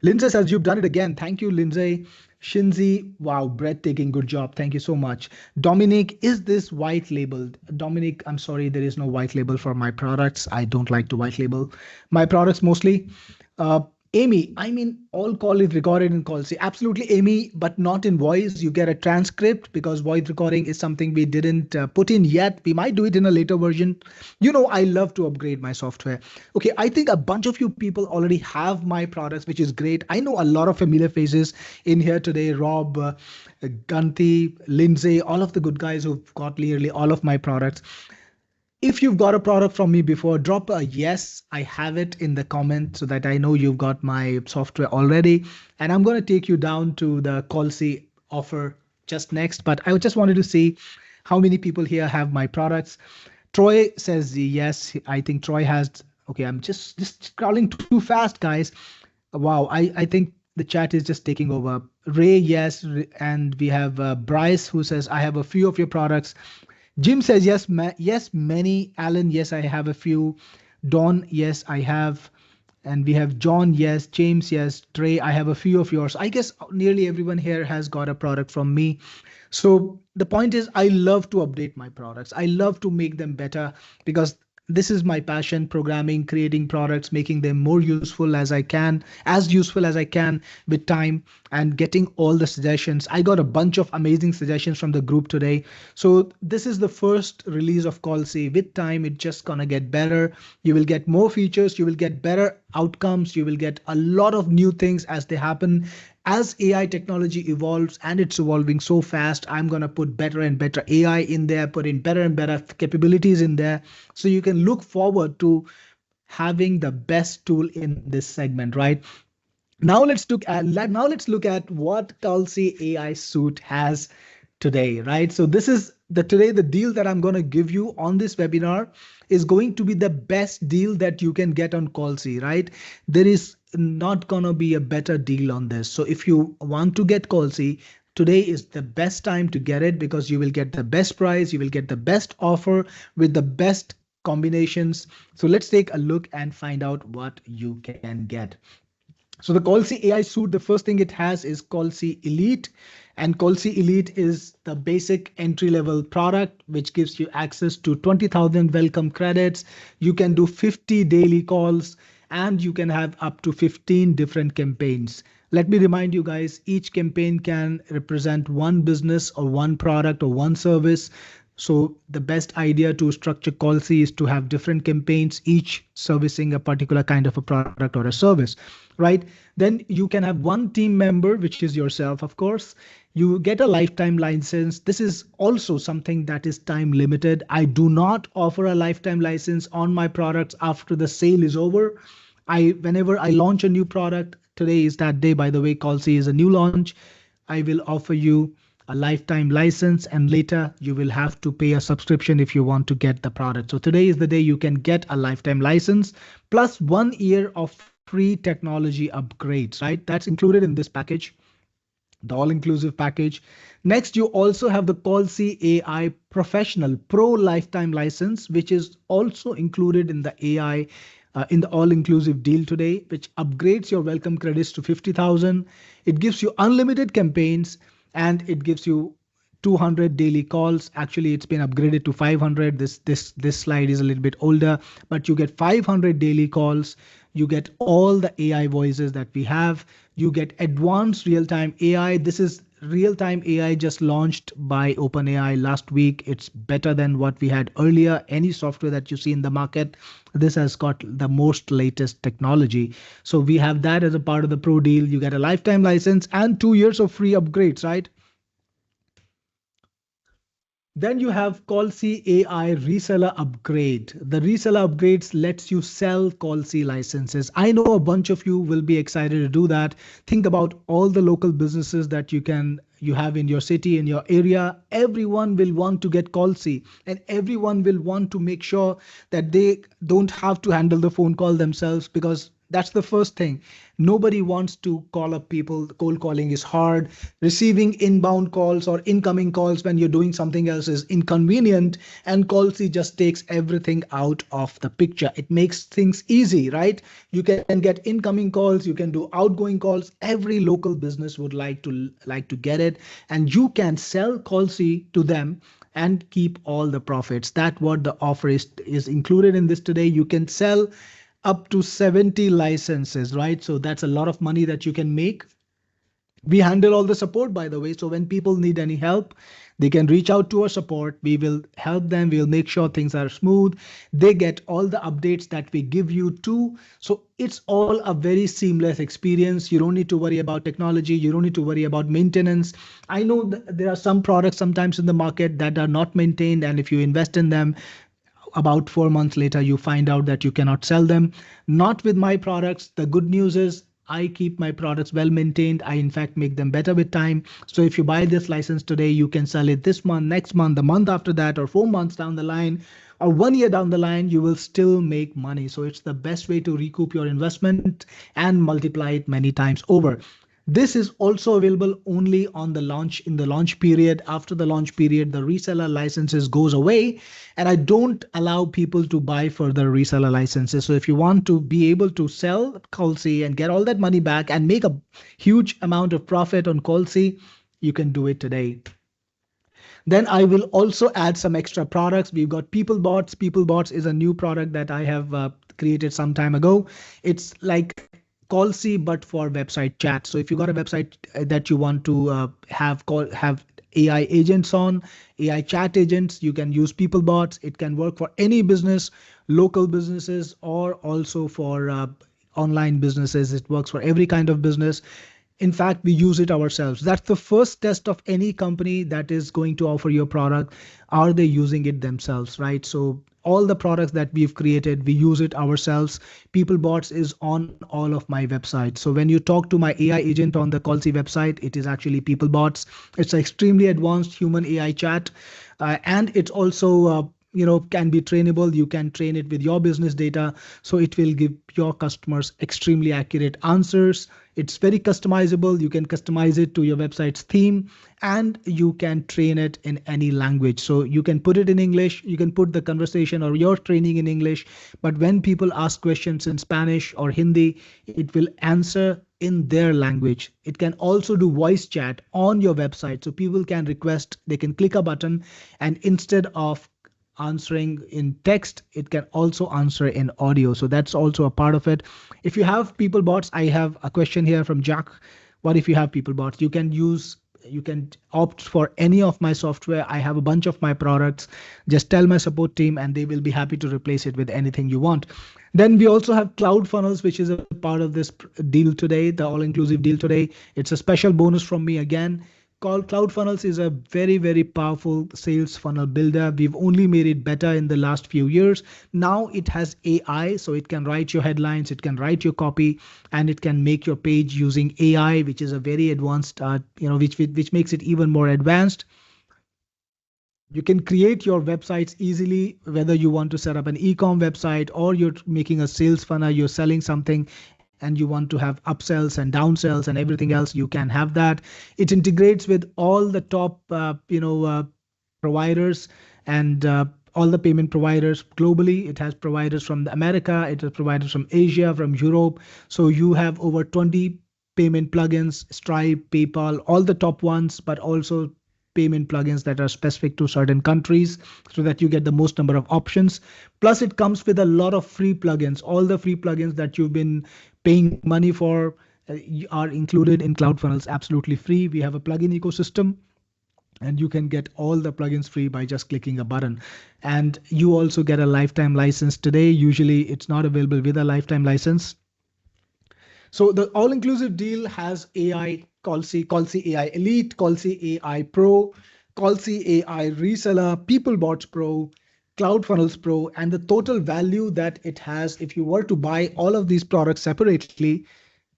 Lindsay says you've done it again. Thank you, Lindsay. Shinzi, wow, breathtaking. Good job. Thank you so much. Dominic, is this white labeled? Dominic, I'm sorry, there is no white label for my products. I don't like to white label my products mostly. Uh, Amy, I mean, all call is recorded in call. See, absolutely, Amy, but not in voice. You get a transcript because voice recording is something we didn't put in yet. We might do it in a later version. You know, I love to upgrade my software. Okay, I think a bunch of you people already have my products, which is great. I know a lot of familiar faces in here today. Rob, Ganti, Lindsay, all of the good guys who've got nearly all of my products. If you've got a product from me before, drop a yes, I have it in the comment so that I know you've got my software already. And I'm going to take you down to the Callsi offer just next. But I just wanted to see how many people here have my products. Troy says yes. I think Troy has. Okay, I'm just scrolling too fast, guys. Wow, I think the chat is just taking over. Ray, yes, and we have Bryce who says I have a few of your products. Jim says yes, yes, many. Alan, yes, I have a few. Don, yes, I have. And we have John, yes. James, yes. Trey, I have a few of yours. I guess nearly everyone here has got a product from me. So the point is, I love to update my products. I love to make them better because this is my passion: programming, creating products, making them more useful as I can, as useful as I can with time, and getting all the suggestions. I got a bunch of amazing suggestions from the group today. So this is the first release of Callsi. With time, it's just gonna get better. You will get more features, you will get better outcomes, you will get a lot of new things as they happen. As AI technology evolves, and it's evolving so fast, I'm going to put better and better AI in there, put in better and better capabilities in there. So you can look forward to having the best tool in this segment, right? Now let's look at what Callsi AI Suite has today, right? So this is the deal that I'm going to give you on this webinar is going to be the best deal that you can get on Callsi, right? There is not going to be a better deal on this. So if you want to get Callsi, today is the best time to get it because you will get the best price, you will get the best offer with the best combinations. So let's take a look and find out what you can get. So the Callsi AI suite, the first thing it has is Callsi Elite. And Callsi Elite is the basic entry-level product, which gives you access to 20,000 welcome credits. You can do 50 daily calls, and you can have up to 15 different campaigns. Let me remind you guys, each campaign can represent one business or one product or one service. So the best idea to structure Callsi is to have different campaigns, each servicing a particular kind of a product or a service, right? Then you can have one team member, which is yourself, of course. You get a lifetime license. This is also something that is time limited. I do not offer a lifetime license on my products after the sale is over. Whenever I launch a new product, today is that day, by the way, Callsi is a new launch. I will offer you a lifetime license, and later you will have to pay a subscription if you want to get the product. So today is the day you can get a lifetime license plus 1 year of free technology upgrades, right? That's included in this package, the all-inclusive package. Next, you also have the Callsi AI Professional Pro Lifetime License, which is also included in the AI in the all-inclusive deal today, which upgrades your welcome credits to 50,000. It gives you unlimited campaigns, and it gives you 200 daily calls. Actually, it's been upgraded to 500. This slide is a little bit older, but you get 500 daily calls. You get all the AI voices that we have. You get advanced real-time AI. This is real-time AI just launched by OpenAI last week. It's better than what we had earlier. Any software that you see in the market, this has got the most latest technology. So we have that as a part of the pro deal. You get a lifetime license and 2 years of free upgrades, right? Then you have Callsi AI Reseller Upgrade. The Reseller Upgrades lets you sell Callsi licenses. I know a bunch of you will be excited to do that. Think about all the local businesses that you have in your city, in your area. Everyone will want to get Callsi, and everyone will want to make sure that they don't have to handle the phone call themselves, because That's the first thing. Nobody wants to call up people. Cold calling is hard. Receiving inbound calls or incoming calls when you're doing something else is inconvenient. And Callsi just takes everything out of the picture. It makes things easy, right? You can get incoming calls, you can do outgoing calls. Every local business would like to get it, and you can sell Callsi to them and keep all the profits. That what the offer is included in this today. You can sell up to 70 licenses, right? So that's a lot of money that you can make. We handle all the support, by the way. So when people need any help, they can reach out to our support. We will help them. We'll make sure things are smooth. They get all the updates that we give you too. So it's all a very seamless experience. You don't need to worry about technology. You don't need to worry about maintenance. I know there are some products sometimes in the market that are not maintained. And if you invest in them, about 4 months later, you find out that you cannot sell them. Not with my products. The good news is I keep my products well maintained. I, in fact, make them better with time. So if you buy this license today, you can sell it this month, next month, the month after that, or 4 months down the line, or 1 year down the line, you will still make money. So it's the best way to recoup your investment and multiply it many times over. This is also available only on the launch, in the launch period. After the launch period, the reseller licenses goes away, and I don't allow people to buy further reseller licenses. So if you want to be able to sell Callsi and get all that money back and make a huge amount of profit on Callsi, you can do it today. Then I will also add some extra products. We've got PeopleBots. PeopleBots is a new product that I have created some time ago. It's like Callsi but for website chat. So if you got a website that you want to have AI agents on, AI chat agents, you can use PeopleBots. It can work for any business, local businesses, or also for online businesses. It works for every kind of business. In fact, we use it ourselves. That's the first test of any company that is going to offer your product. Are they using it themselves, right? So all the products that we've created, we use it ourselves. PeopleBots is on all of my websites. So when you talk to my AI agent on the Callsi website, it is actually PeopleBots. It's an extremely advanced human AI chat, and it's also can be trainable. You can train it with your business data, so it will give your customers extremely accurate answers. It's very customizable. You can customize it to your website's theme, and you can train it in any language. So you can put it in English, you can put the conversation or your training in English, but when people ask questions in Spanish or Hindi, it will answer in their language. It can also do voice chat on your website. So people can request, they can click a button, and instead of answering in text, it can also answer in audio. So that's also a part of it. If you have PeopleBots, I have a question here from Jack. What if you have PeopleBots? You can opt for any of my software. I have a bunch of my products. Just tell my support team and they will be happy to replace it with anything you want. Then we also have Cloud Funnels, which is a part of this deal today, the all-inclusive deal today. It's a special bonus from me again. Cloud Funnels is a very, very powerful sales funnel builder. We've only made it better in the last few years. Now it has AI, so it can write your headlines, it can write your copy, and it can make your page using AI, which is a very advanced, which makes it even more advanced. You can create your websites easily, whether you want to set up an e-com website or you're making a sales funnel, you're selling something and you want to have upsells and downsells and everything else, you can have that. It integrates with all the top, providers and all the payment providers globally. It has providers from America, it has providers from Asia, from Europe. So you have over 20 payment plugins, Stripe, PayPal, all the top ones, but also payment plugins that are specific to certain countries so that you get the most number of options. Plus it comes with a lot of free plugins. All the free plugins that you've been paying money for are included in CloudFunnels absolutely free. We have a plugin ecosystem and you can get all the plugins free by just clicking a button. And you also get a lifetime license today. Usually it's not available with a lifetime license. So the all-inclusive deal has AI, Callsi AI Elite, Callsi AI Pro, Callsi AI Reseller, PeopleBots Pro, CloudFunnels Pro, and the total value that it has, if you were to buy all of these products separately,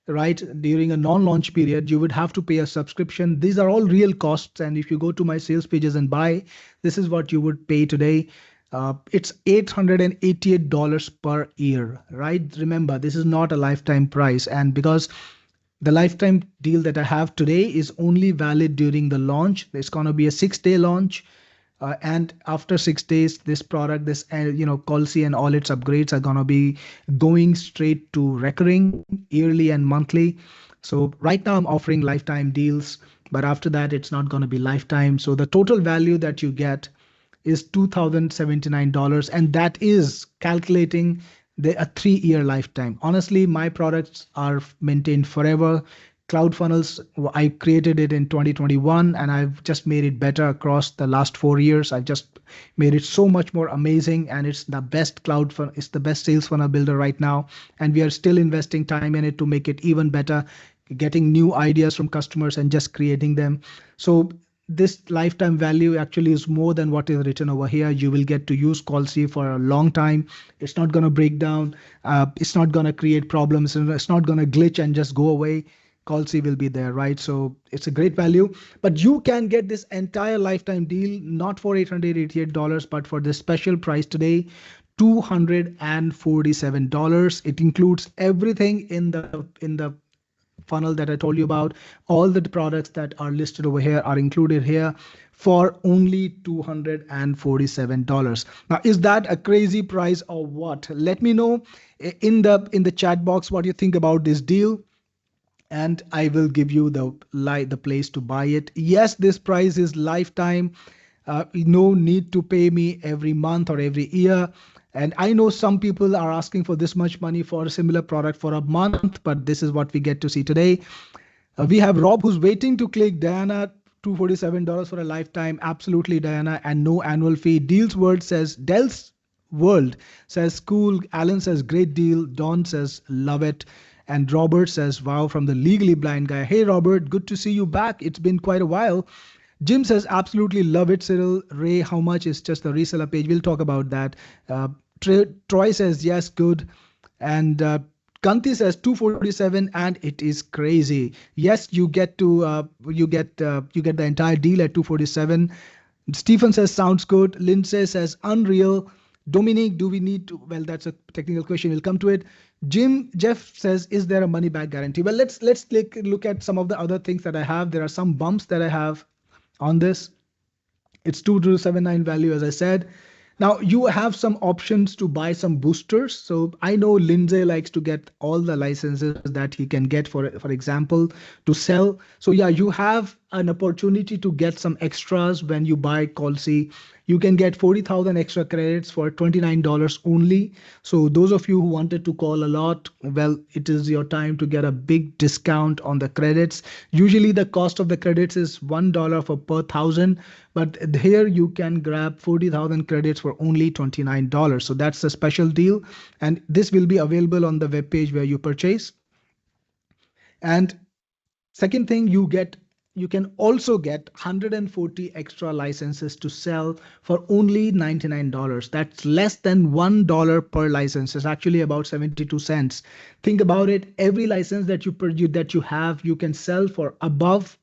right, during a non-launch period, you would have to pay a subscription. These are all real costs. And if you go to my sales pages and buy, this is what you would pay today. It's $888 per year, right? Remember, this is not a lifetime price. And because the lifetime deal that I have today is only valid during the launch, it's going to be a 6-day launch. And after 6 days, this product, this Callsi and all its upgrades are gonna be going straight to recurring, yearly and monthly. So right now I'm offering lifetime deals, but after that it's not gonna be lifetime. So the total value that you get is $2,079, and that is calculating a 3-year lifetime. Honestly, my products are maintained forever. CloudFunnels, I created it in 2021, and I've just made it better across the last 4 years. I've just made it so much more amazing, and it's the best it's the best sales funnel builder right now. And we are still investing time in it to make it even better, getting new ideas from customers and just creating them. So this lifetime value actually is more than what is written over here. You will get to use Callsi for a long time. It's not going to break down. It's not going to create problems, and it's not going to glitch and just go away. Callsi will be there, right? So it's a great value. But you can get this entire lifetime deal not for $888, but for this special price today, $247. It includes everything in the funnel that I told you about. All the products that are listed over here are included here for only $247. Now, is that a crazy price or what? Let me know in the chat box what you think about this deal, and I will give you the place to buy it. Yes, this price is lifetime. No need to pay me every month or every year. And I know some people are asking for this much money for a similar product for a month, but this is what we get to see today. We have Rob who's waiting to click. Diana, $247 for a lifetime. Absolutely, Diana, and no annual fee. Del's World says cool. Alan says great deal. Don says love it. And Robert says wow from the Legally Blind guy. Hey Robert, good to see you back. It's been quite a while. Jim says absolutely love it, Cyril. Ray, how much is just the reseller page? We'll talk about that. Troy says yes, good. And Kanti says 247, and it is crazy. Yes, you get the entire deal at 247. Stephen says sounds good. Lindsay says unreal. Dominique, do we need to? Well, that's a technical question. We'll come to it. Jeff says, is there a money back guarantee? Well, let's look at some of the other things that I have. There are some bumps that I have on this. It's 2279 value, as I said. Now you have some options to buy some boosters. So I know Lindsay likes to get all the licenses that he can get, for example, to sell. So yeah, you have an opportunity to get some extras when you buy Callsi. You can get 40,000 extra credits for $29 only. So those of you who wanted to call a lot, well, it is your time to get a big discount on the credits. Usually the cost of the credits is $1 for per thousand, but here you can grab 40,000 credits for only $29. So that's a special deal. And this will be available on the webpage where you purchase. And second thing, you can also get 140 extra licenses to sell for only $99. That's less than $1 per license. It's actually about 72 cents. Think about it. Every license that you have, you can sell for above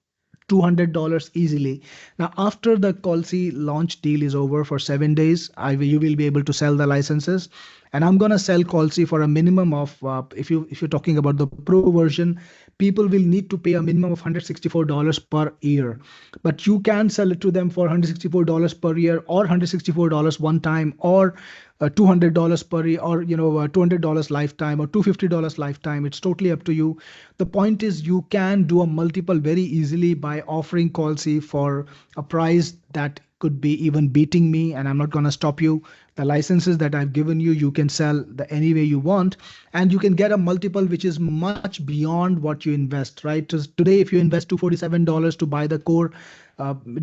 $200 easily. Now, after the Callsi launch deal is over for 7 days, you will be able to sell the licenses. And I'm gonna sell Callsi for a minimum of, if you're talking about the pro version, people will need to pay a minimum of $164 per year. But you can sell it to them for $164 per year, or $164 one time, or $200 per year, or $200 lifetime, or $250 lifetime. It's totally up to you. The point is you can do a multiple very easily by offering Callsi for a price that could be even beating me, and I'm not going to stop you. The licenses that I've given you, you can sell any way you want, and you can get a multiple which is much beyond what you invest, right? Just today, if you invest $247 to buy the core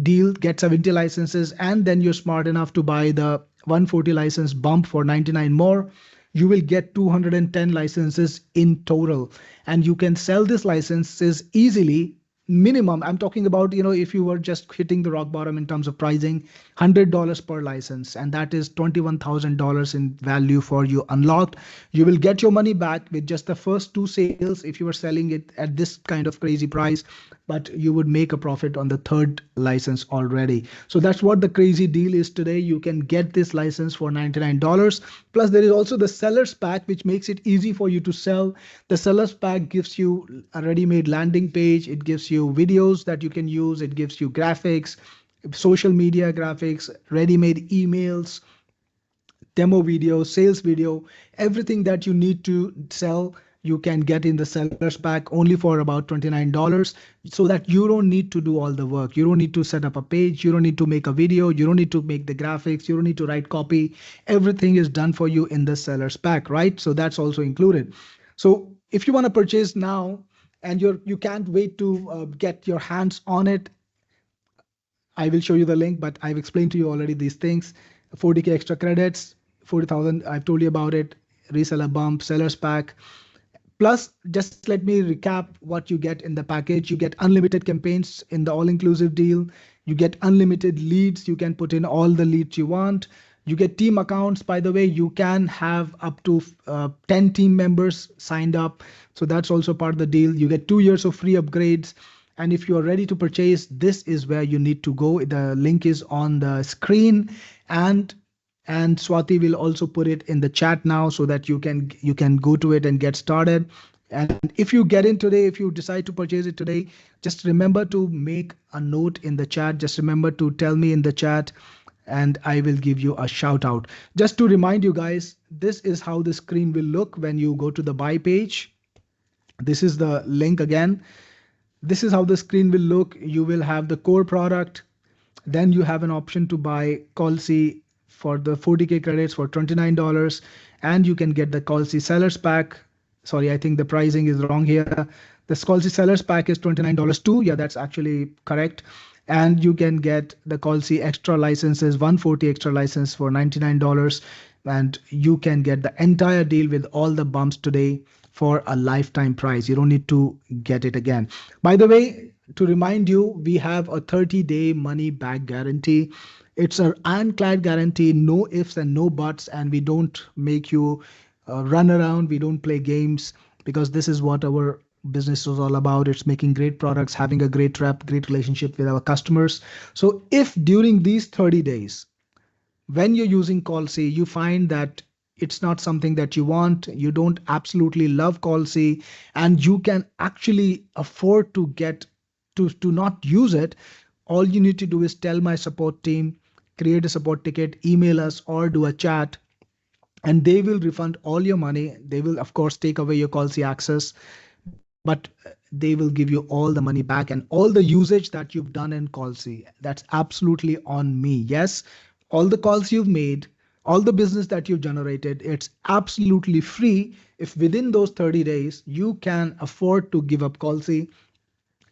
deal, get 70 licenses, and then you're smart enough to buy the 140 license bump for 99 more, you will get 210 licenses in total, and you can sell these licenses easily minimum, I'm talking about, if you were just hitting the rock bottom in terms of pricing, $100 per license, and that is $21,000 in value for you unlocked. You will get your money back with just the first two sales if you were selling it at this kind of crazy price, but you would make a profit on the third license already. So that's what the crazy deal is today. You can get this license for $99. Plus, there is also the seller's pack, which makes it easy for you to sell. The seller's pack gives you a ready-made landing page. It gives you videos that you can use. It gives you graphics, social media graphics, ready-made emails, demo video, sales video, everything that you need to sell, you can get in the seller's pack only for about $29, so that you don't need to do all the work. You don't need to set up a page. You don't need to make a video. You don't need to make the graphics. You don't need to write copy. Everything is done for you in the seller's pack, right? So that's also included. So if you want to purchase now and you can't wait to get your hands on it, I will show you the link, but I've explained to you already these things. 40K extra credits, 40,000, I've told you about it. Reseller bump, seller's pack. Plus, just let me recap what you get in the package. You get unlimited campaigns in the all-inclusive deal. You get unlimited leads. You can put in all the leads you want. You get team accounts. By the way, you can have up to 10 team members signed up. So that's also part of the deal. You get 2 years of free upgrades. And if you are ready to purchase, this is where you need to go. The link is on the screen, and Swati will also put it in the chat now so that you can go to it and get started. And if you get in today, if you decide to purchase it today, just remember to make a note in the chat. Just remember to tell me in the chat, and I will give you a shout out. Just to remind you guys, this is how the screen will look when you go to the buy page. This is the link again. This is how the screen will look. You will have the core product. Then you have an option to buy Callsi for the 40K credits for $29. And you can get the Callsi sellers pack. Sorry, I think the pricing is wrong here. The Callsi sellers pack is $29 too. Yeah, that's actually correct. And you can get the Callsi extra licenses, 140 extra license for $99. And you can get the entire deal with all the bumps today for a lifetime price. You don't need to get it again. By the way, to remind you, we have a 30-day money back guarantee. It's an ironclad guarantee, no ifs and no buts, and we don't make you run around. We don't play games, because this is what our business is all about. It's making great products, having a great rep, great relationship with our customers. So if during these 30 days, when you're using Callsi, you find that it's not something that you want, you don't absolutely love Callsi, and you can actually afford to get to not use it, all you need to do is tell my support team, create a support ticket, email us, or do a chat, and they will refund all your money. They will, of course, take away your Callsi access, but they will give you all the money back, and all the usage that you've done in Callsi, that's absolutely on me. Yes, all the calls you've made, all the business that you've generated, it's absolutely free if within those 30 days you can afford to give up Callsi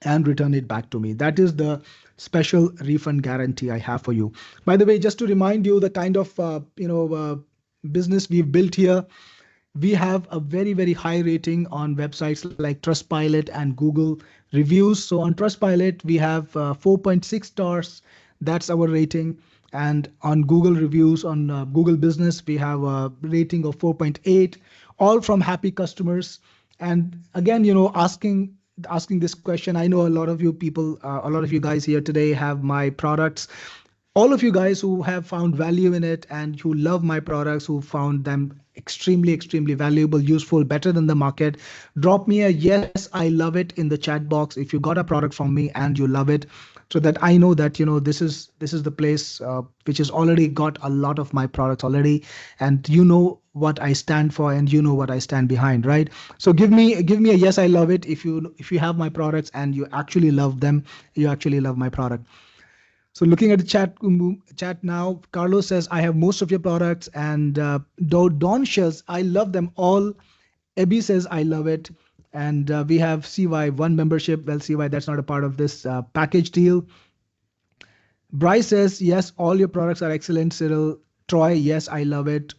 and return it back to me. That is the special refund guarantee I have for you. By the way, just to remind you the kind of business we've built here, we have a very, very high rating on websites like Trustpilot and Google reviews. So on Trustpilot, we have 4.6 stars. That's our rating. And on Google reviews, on Google Business, we have a rating of 4.8, all from happy customers. And again, asking this question, I know a lot of you people, a lot of you guys here today have my products. All of you guys who have found value in it and who love my products, who found them extremely, extremely valuable, useful, better than the market, drop me a yes, I love it in the chat box if you got a product from me and you love it, so that I know that this is the place which has already got a lot of my products already, and you know what I stand for and you know what I stand behind, right? So give me a yes, I love it if you have my products and you actually love them, you actually love my product. So looking at the chat now, Carlos says, I have most of your products, and Don says, I love them all. Ebby says, I love it. And we have CY1 membership. Well, CY, that's not a part of this package deal. Bryce says, yes, all your products are excellent, Cyril. Troy, yes, I love it.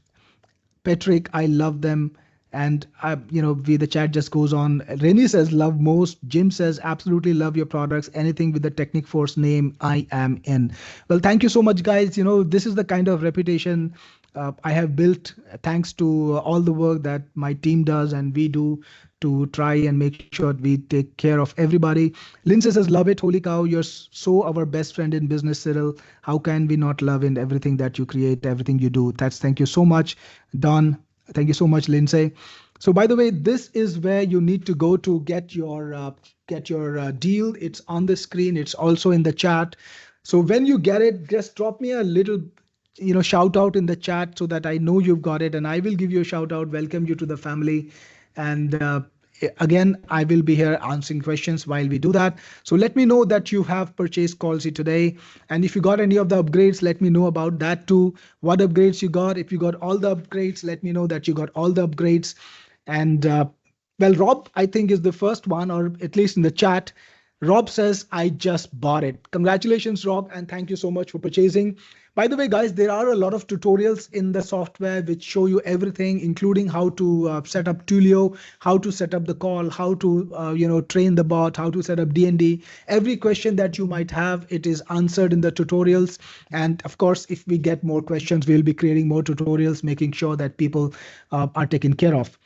Patrick, I love them. And the chat just goes on. Rennie says love most. Jim says absolutely love your products. Anything with the Technic Force name, I am in. Well, thank you so much, guys. This is the kind of reputation I have built thanks to all the work that my team does and we do to try and make sure we take care of everybody. Lindsay says, love it. Holy cow, you're so our best friend in business, Cyril. How can we not love in everything that you create, everything you do? Thank you so much, Don. Thank you so much, Lindsay. So by the way, this is where you need to go to get your deal. It's on the screen. It's also in the chat. So when you get it, just drop me a little shout out in the chat so that I know you've got it, and I will give you a shout out, welcome you to the family. And again, I will be here answering questions while we do that. So let me know that you have purchased Callsi today. And if you got any of the upgrades, let me know about that too. What upgrades you got? If you got all the upgrades, let me know that you got all the upgrades. And well, Rob, I think is the first one, or at least in the chat. Rob says, I just bought it. Congratulations, Rob, and thank you so much for purchasing. By the way, guys, there are a lot of tutorials in the software which show you everything, including how to set up Tulio, how to set up the call, how to train the bot, how to set up D&D. Every question that you might have, it is answered in the tutorials. And of course, if we get more questions, we'll be creating more tutorials, making sure that people are taken care of.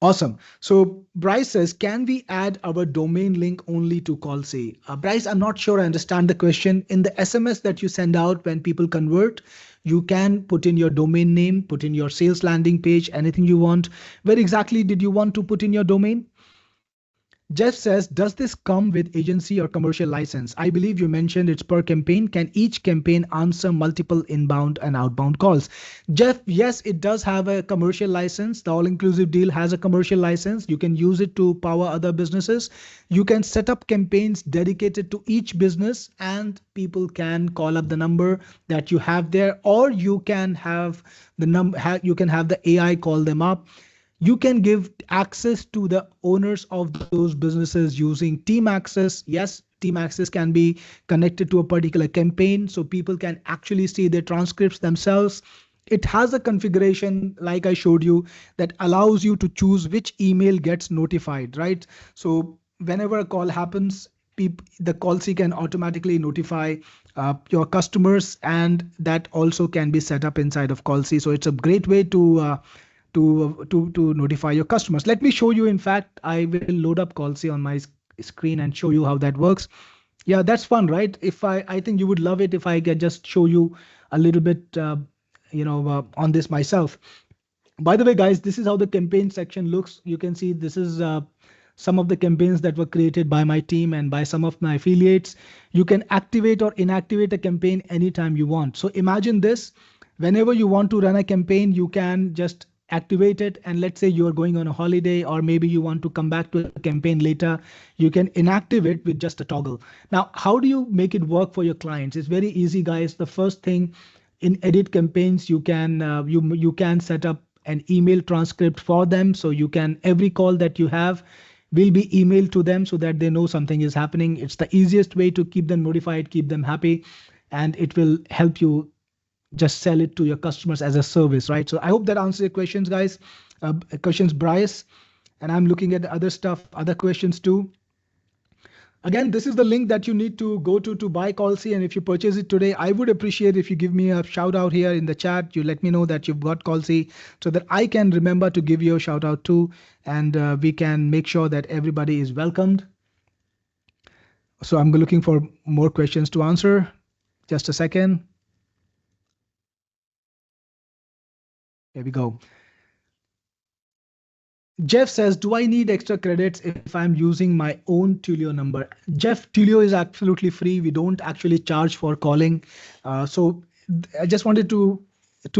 Awesome. So Bryce says, can we add our domain link only to Callsi? Bryce, I'm not sure I understand the question. In the SMS that you send out when people convert, you can put in your domain name, put in your sales landing page, anything you want. Where exactly did you want to put in your domain? Jeff says, does this come with agency or commercial license? I believe you mentioned it's per campaign. Can each campaign answer multiple inbound and outbound calls? Jeff, yes, it does have a commercial license. The all-inclusive deal has a commercial license. You can use it to power other businesses. You can set up campaigns dedicated to each business, and people can call up the number that you have there, or you can have the AI call them up. You can give access to the owners of those businesses using team access. Yes, team access can be connected to a particular campaign, so people can actually see their transcripts themselves. It has a configuration, like I showed you, that allows you to choose which email gets notified, right? So whenever a call happens, the Callsi can automatically notify your customers, and that also can be set up inside of Callsi. So it's a great way to notify your customers. Let me show you. In fact, I will load up Callsi on my screen and show you how that works. Yeah, that's fun, right? I think you would love it if I can just show you a little bit, on this myself. By the way, guys, this is how the campaign section looks. You can see this is some of the campaigns that were created by my team and by some of my affiliates. You can activate or inactivate a campaign anytime you want. So imagine this. Whenever you want to run a campaign, you can just activate it, and let's say you're going on a holiday, or maybe you want to come back to a campaign later, you can inactivate it with just a toggle. Now, how do you make it work for your clients? It's very easy, guys. The first thing, in edit campaigns, you can you can set up an email transcript for them. So you can, every call that you have will be emailed to them so that they know something is happening. It's the easiest way to keep them notified, keep them happy, and it will help you just sell it to your customers as a service, right? So I hope that answers your questions, guys. Questions, Bryce, and I'm looking at the other stuff, other questions too. Again, this is the link that you need to go to buy Callsi, and if you purchase it today, I would appreciate if you give me a shout out here in the chat. You let me know that you've got Callsi so that I can remember to give you a shout out too, and we can make sure that everybody is welcomed. So I'm looking for more questions to answer. Just a second. Here we go. Jeff says, do I need extra credits if I'm using my own Tulio number? Jeff, Tulio is absolutely free. We don't actually charge for calling. So I just wanted to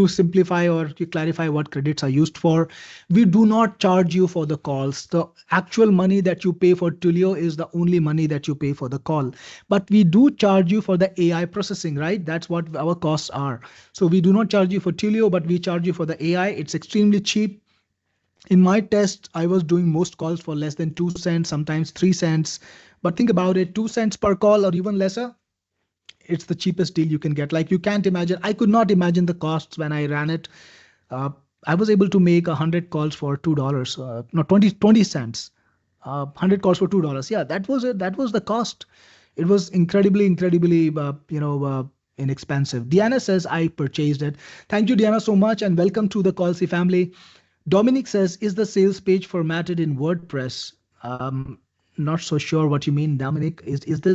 simplify or to clarify what credits are used for. We do not charge you for the calls. The actual money that you pay for Tulio is the only money that you pay for the call. But we do charge you for the AI processing, right? That's what our costs are. So we do not charge you for Tulio, but we charge you for the AI. It's extremely cheap. In my test, I was doing most calls for less than 2 cents, sometimes 3 cents. But think about it, 2 cents per call or even lesser, it's the cheapest deal you can get. Like, you can't imagine, I could not imagine the costs when I ran it. I was able to make 100 calls for $2, no, 20 cents. 100 calls for $2. Yeah, that was it. That was the cost. It was incredibly, inexpensive. Diana says I purchased it. Thank you, Diana, so much, and welcome to the Callsi family. Dominic says, is the sales page formatted in WordPress? Not so sure what you mean, Dominic.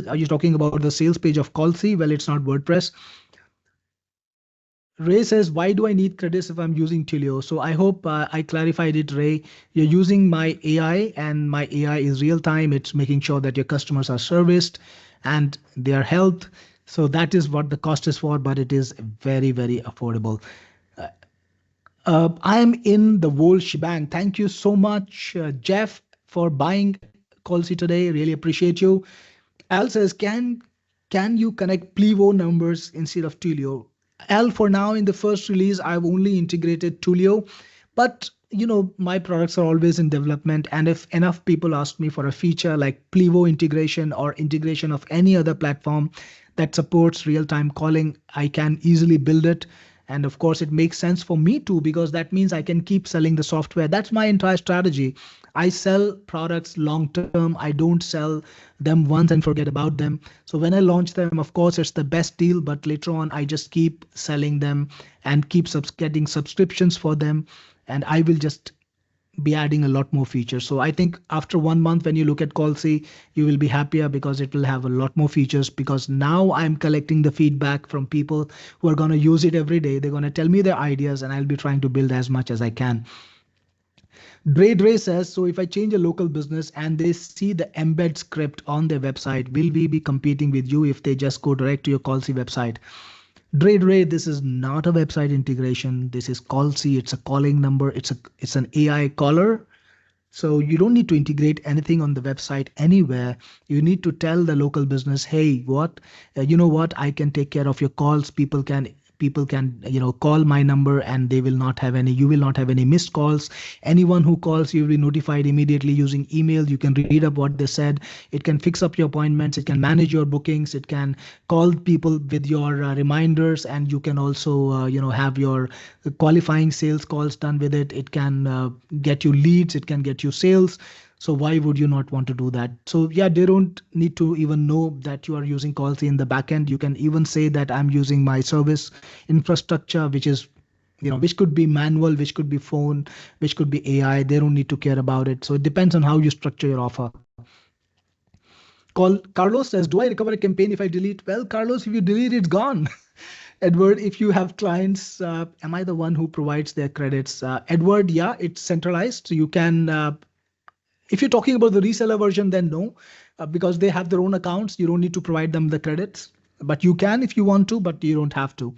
Are you talking about the sales page of Callsi? Well, it's not WordPress. Ray says, why do I need credits if I'm using Twilio? So I hope I clarified it, Ray. You're using my AI, and my AI is real time. It's making sure that your customers are serviced and their health. So that is what the cost is for, but it is very affordable. I am in the whole shebang. Thank you so much, Jeff, for buying Callsi today. Really appreciate you. Al says, can you connect Plivo numbers instead of Twilio? Al, for now, in the first release, I've only integrated Twilio, but my products are always in development. And if enough people ask me for a feature like Plivo integration or integration of any other platform that supports real-time calling, I can easily build it. And of course, it makes sense for me too, because that means I can keep selling the software. That's my entire strategy. I sell products long term. I don't sell them once and forget about them. So when I launch them, of course, it's the best deal. But later on, I just keep selling them and keep getting subscriptions for them. And I will just be adding a lot more features. So I think after 1 month, when you look at Callsi, you will be happier because it will have a lot more features, because now I'm collecting the feedback from people who are going to use it every day. They're going to tell me their ideas, and I'll be trying to build as much as I can. Dre says, so if I change a local business and they see the embed script on their website, will we be competing with you if they just go direct to your Callsi website? Dre, this is not a website integration. This is Callsi. It's a calling number. It's an AI caller. So you don't need to integrate anything on the website anywhere. You need to tell the local business, hey, you know what? I can take care of your calls. People can call my number, and you will not have any missed calls. Anyone who calls, you will be notified immediately using email. You can read up what they said. It can fix up your appointments. It can manage your bookings. It can call people with your reminders, and you can also have your qualifying sales calls done with it. It can get you leads. It can get you sales. So why would you not want to do that? So yeah, they don't need to even know that you are using Callsi in the backend. You can even say that I'm using my service infrastructure, which could be manual, which could be phone, which could be AI. They don't need to care about it. So it depends on how you structure your offer. Carlos says, do I recover a campaign if I delete? Well, Carlos, if you delete, it's gone. Edward, if you have clients, am I the one who provides their credits? Edward, yeah, it's centralized. So you can, if you're talking about the reseller version, then no, because they have their own accounts. You don't need to provide them the credits, but you can if you want to, but you don't have to.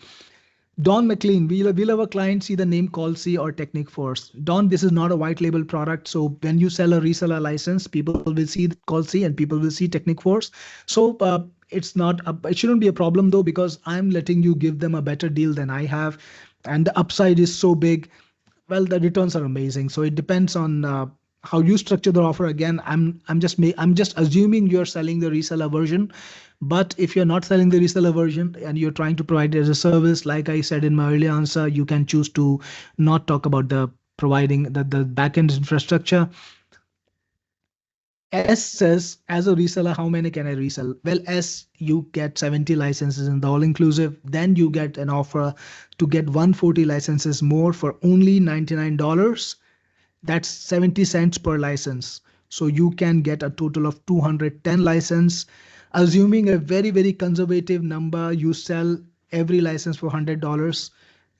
Don McLean, will our client see the name Callsi or Technic Force? Don, this is not a white label product. So when you sell a reseller license, people will see Callsi and people will see Technic Force. So it shouldn't be a problem though, because I'm letting you give them a better deal than I have. And the upside is so big. Well, the returns are amazing. So it depends on how you structure the offer. Again, I'm just assuming you're selling the reseller version. But if you're not selling the reseller version and you're trying to provide it as a service, like I said in my earlier answer, you can choose to not talk about the providing the backend infrastructure. S says, as a reseller, how many can I resell? Well, S, you get 70 licenses in the all-inclusive. Then you get an offer to get 140 licenses more for only $99. That's 70 cents per license. So you can get a total of 210 license. Assuming a very conservative number, you sell every license for $100,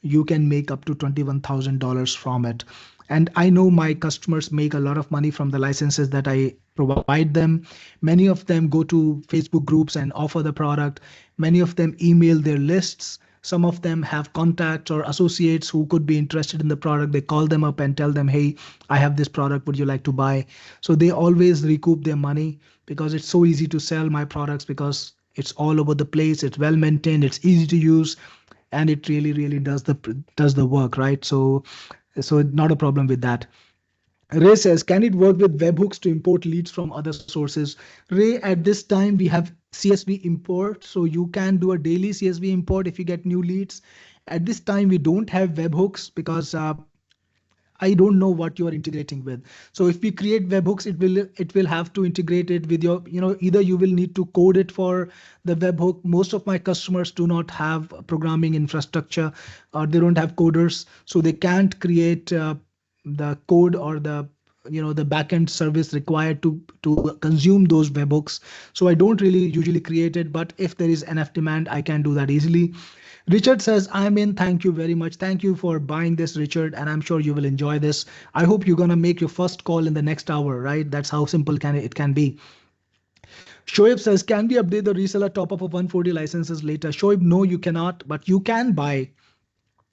you can make up to $21,000 from it. And I know my customers make a lot of money from the licenses that I provide them. Many of them go to Facebook groups and offer the product. Many of them email their lists. Some of them have contacts or associates who could be interested in the product. They call them up and tell them, hey, I have this product. Would you like to buy? So they always recoup their money, because it's so easy to sell my products, because it's all over the place. It's well maintained. It's easy to use. And it really does the work, right? So not a problem with that. Ray says, can it work with webhooks to import leads from other sources? Ray, at this time, we have CSV import. So you can do a daily CSV import if you get new leads. At this time, we don't have webhooks because I don't know what you are integrating with. So if we create webhooks, it will have to integrate it with your, either you will need to code it for the webhook. Most of my customers do not have programming infrastructure, or they don't have coders, so they can't create the code or the backend service required to consume those webhooks. So I don't really usually create it, but if there is enough demand, I can do that easily. Richard says, I'm in. Thank you very much. Thank you for buying this, Richard. And I'm sure you will enjoy this. I hope you're going to make your first call in the next hour, right? That's how simple it can be. Shoaib says, can we update the reseller top up of 140 licenses later? Shoaib, no, you cannot, but you can buy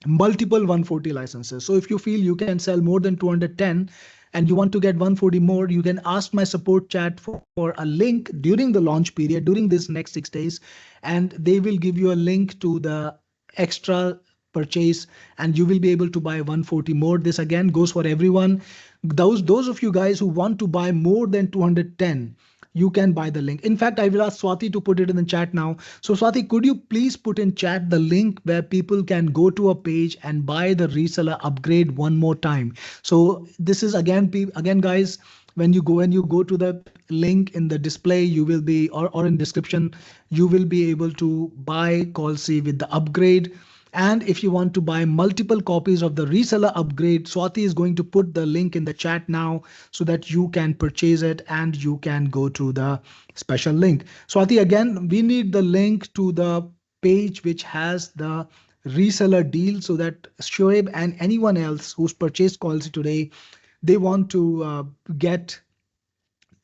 multiple 140 licenses. So if you feel you can sell more than 210 and you want to get 140 more, you can ask my support chat for a link during the launch period, during this next 6 days, and they will give you a link to the extra purchase and you will be able to buy 140 more. This again goes for everyone. Those of you guys who want to buy more than 210, you can buy the link. In fact, I will ask Swati to put it in the chat now. So Swati, could you please put in chat the link where people can go to a page and buy the reseller upgrade one more time? So this is again, guys, when you go to the link in the display, you will be, or in description, you will be able to buy Callsi with the upgrade. And if you want to buy multiple copies of the reseller upgrade, Swati is going to put the link in the chat now so that you can purchase it and you can go to the special link. Swati, again, we need the link to the page which has the reseller deal so that Shoaib and anyone else who's purchased Callsi today, they want to get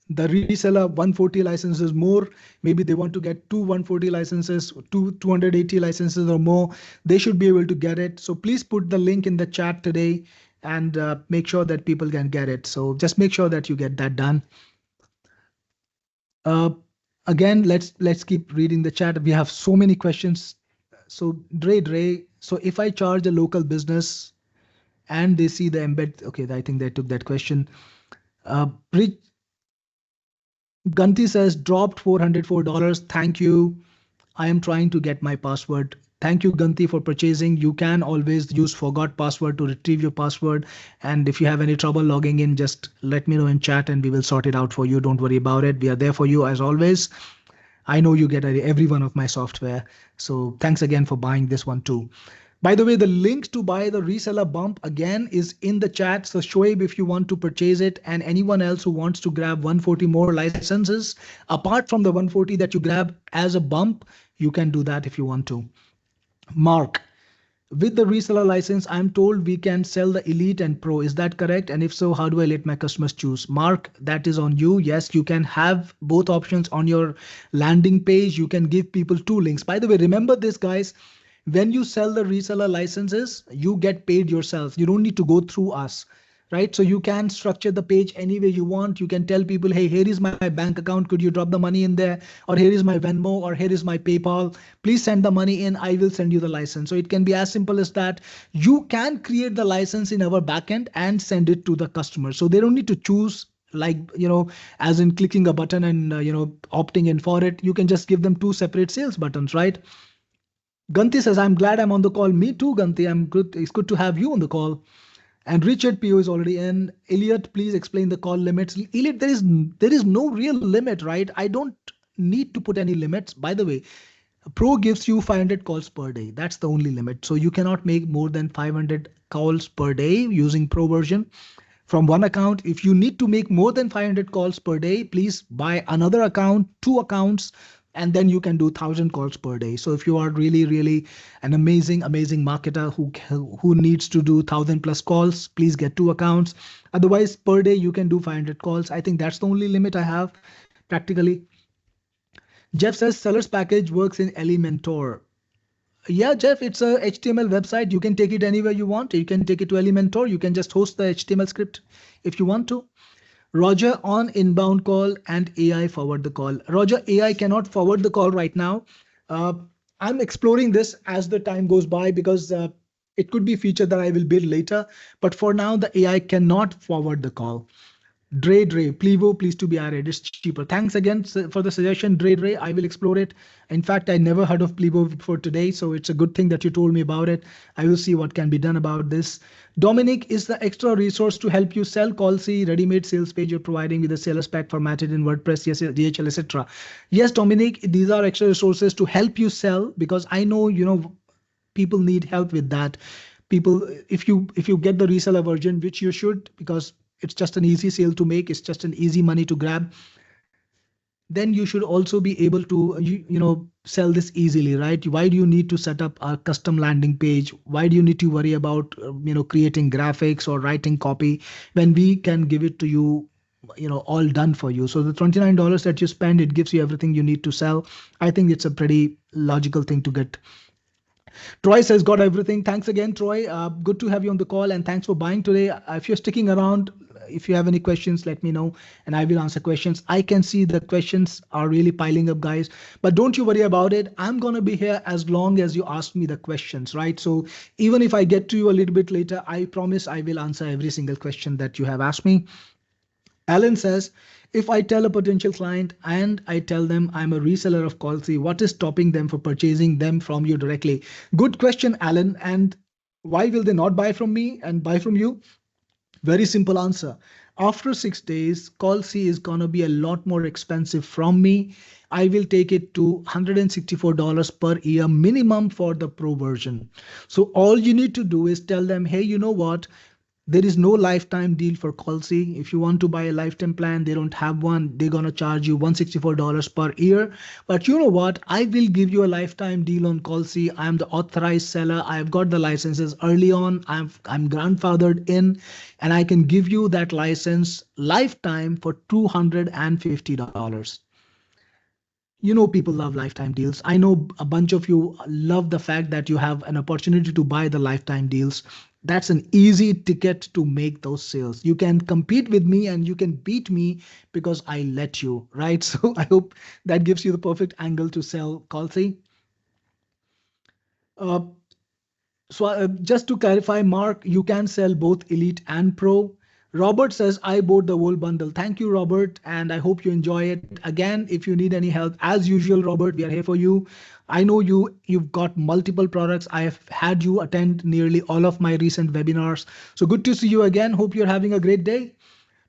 the reseller 140 licenses more. Maybe they want to get two 140 licenses, 280 licenses or more. They should be able to get it. So please put the link in the chat today and make sure that people can get it. So just make sure that you get that done. Again, let's keep reading the chat. We have so many questions. So Dre, so if I charge a local business and they see the embed, okay, I think they took that question. Ganti says, dropped $404. Thank you. I am trying to get my password. Thank you, Ganti, for purchasing. You can always use forgot password to retrieve your password. And if you have any trouble logging in, just let me know in chat and we will sort it out for you. Don't worry about it. We are there for you as always. I know you get every one of my software. So thanks again for buying this one too. By the way, the link to buy the reseller bump again is in the chat. So Shoaib, if you want to purchase it, and anyone else who wants to grab 140 more licenses, apart from the 140 that you grab as a bump, you can do that if you want to. Mark, with the reseller license, I'm told we can sell the Elite and Pro. Is that correct? And if so, how do I let my customers choose? Mark, that is on you. Yes, you can have both options on your landing page. You can give people two links. By the way, remember this, guys. When you sell the reseller licenses, you get paid yourself. You don't need to go through us, right? So you can structure the page any way you want. You can tell people, hey, here is my bank account. Could you drop the money in there? Or here is my Venmo, or here is my PayPal. Please send the money in. I will send you the license. So it can be as simple as that. You can create the license in our backend and send it to the customer. So they don't need to choose, like, as in clicking a button and, opting in for it. You can just give them two separate sales buttons, right? Ganti says, I'm glad I'm on the call. Me too, Ganti. I'm good. It's good to have you on the call. And Richard PO is already in. Elliot, please explain the call limits. Elliot, there is no real limit, right? I don't need to put any limits. By the way, Pro gives you 500 calls per day. That's the only limit. So you cannot make more than 500 calls per day using Pro version from one account. If you need to make more than 500 calls per day, please buy another account, two accounts, and then you can do 1,000 calls per day. So if you are really an amazing marketer who needs to do 1,000 plus calls, please get two accounts. Otherwise, per day you can do 500 calls. I think that's the only limit I have practically. Jeff says seller's package works in Elementor. Yeah, Jeff, it's a HTML website. You can take it anywhere you want. You can take it to Elementor. You can just host the HTML script if you want to. Roger, on inbound call and AI forward the call. Roger, AI cannot forward the call right now. I'm exploring this as the time goes by because it could be a feature that I will build later. But for now, the AI cannot forward the call. Dre, Plivo, please to be added. It's cheaper. Thanks again for the suggestion, Dre. I will explore it. In fact, I never heard of Plivo before today, so it's a good thing that you told me about it. I will see what can be done about this. Dominic is the extra resource to help you sell Callsi ready-made sales page you're providing with a sales pack formatted in WordPress, yes, DHL, etc. Yes, Dominic, these are extra resources to help you sell because I know people need help with that. People, if you get the reseller version, which you should, because it's just an easy sale to make, it's just an easy money to grab, then you should also be able to sell this easily, right? Why do you need to set up a custom landing page? Why do you need to worry about creating graphics or writing copy when we can give it to you, all done for you? So the $29 that you spend, it gives you everything you need to sell. I think it's a pretty logical thing to get. Troy says, got everything. Thanks again, Troy. Good to have you on the call, and thanks for buying today. If you're sticking around, if you have any questions, let me know, and I will answer questions. I can see the questions are really piling up, guys, but don't you worry about it. I'm going to be here as long as you ask me the questions, right? So even if I get to you a little bit later, I promise I will answer every single question that you have asked me. Alan says, if I tell a potential client and I tell them I'm a reseller of Callsi, what is stopping them for purchasing them from you directly? Good question, Alan. And why will they not buy from me and buy from you? Very simple answer. After 6 days, Callsi is going to be a lot more expensive from me. I will take it to $164 per year minimum for the pro version. So all you need to do is tell them, hey, you know what? There is no lifetime deal for Callsi. If you want to buy a lifetime plan, they don't have one. They're going to charge you $164 per year. But you know what? I will give you a lifetime deal on Callsi. I'm the authorized seller. I've got the licenses early on. I'm grandfathered in, and I can give you that license lifetime for $250. People love lifetime deals. I know a bunch of you love the fact that you have an opportunity to buy the lifetime deals. That's an easy ticket to make those sales. You can compete with me and you can beat me because I let you, right? So I hope that gives you the perfect angle to sell Callsi. So just to clarify, Mark, you can sell both Elite and Pro. Robert says, I bought the whole bundle. Thank you, Robert, and I hope you enjoy it. Again, if you need any help, as usual, Robert, we are here for you. I know you've got multiple products. I have had you attend nearly all of my recent webinars. So good to see you again. Hope you're having a great day.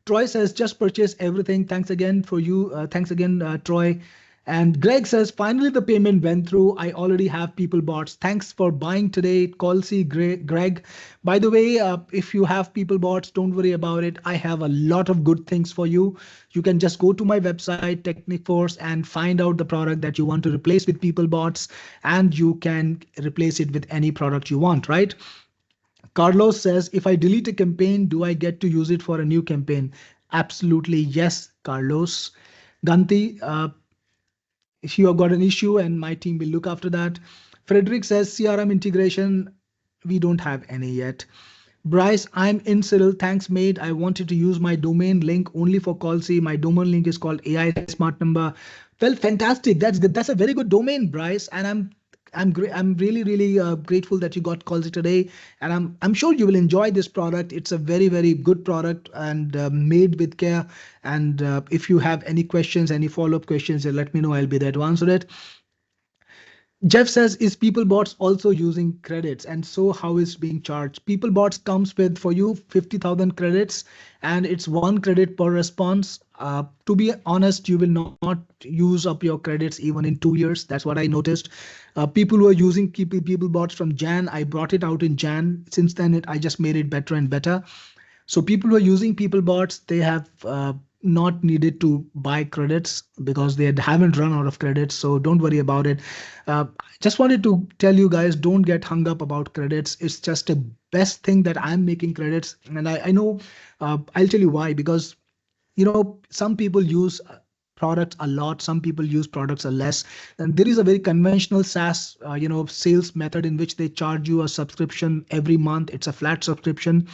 Troy says, just purchase everything. Thanks again for you. Thanks again, Troy. And Greg says, finally, the payment went through. I already have people bots. Thanks for buying today. Callsi, Greg. By the way, if you have people bots, don't worry about it. I have a lot of good things for you. You can just go to my website, Techniforce, and find out the product that you want to replace with people bots. And you can replace it with any product you want, right? Carlos says, if I delete a campaign, do I get to use it for a new campaign? Absolutely, yes, Carlos. Ganti, if you have got an issue and my team will look after that. Frederick says, CRM integration, we don't have any yet. Bryce, I'm in Cyril. Thanks, mate. I wanted to use my domain link only for Callsi. My domain link is called AI Smart Number. Well, fantastic. That's good. That's a very good domain, Bryce. And I'm really grateful that you got Callsi today. And I'm sure you will enjoy this product. It's a very good product and made with care. And if you have any questions, any follow-up questions, let me know. I'll be there to answer it. Jeff says, is PeopleBots also using credits? And so how is being charged? PeopleBots comes with, for you, 50,000 credits, and it's 1 credit per response. To be honest, you will not use up your credits even in 2 years. That's what I noticed. People who are using PeopleBots from Jan, I brought it out in Jan. Since then, I just made it better and better. So people who are using PeopleBots, they have not needed to buy credits because they haven't run out of credits. So don't worry about it. Just wanted to tell you guys, don't get hung up about credits. It's just the best thing that I'm making credits. And I know I'll tell you why, because some people use products a lot, some people use products a less, and there is a very conventional SaaS sales method in which they charge you a subscription every month. It's a flat subscription,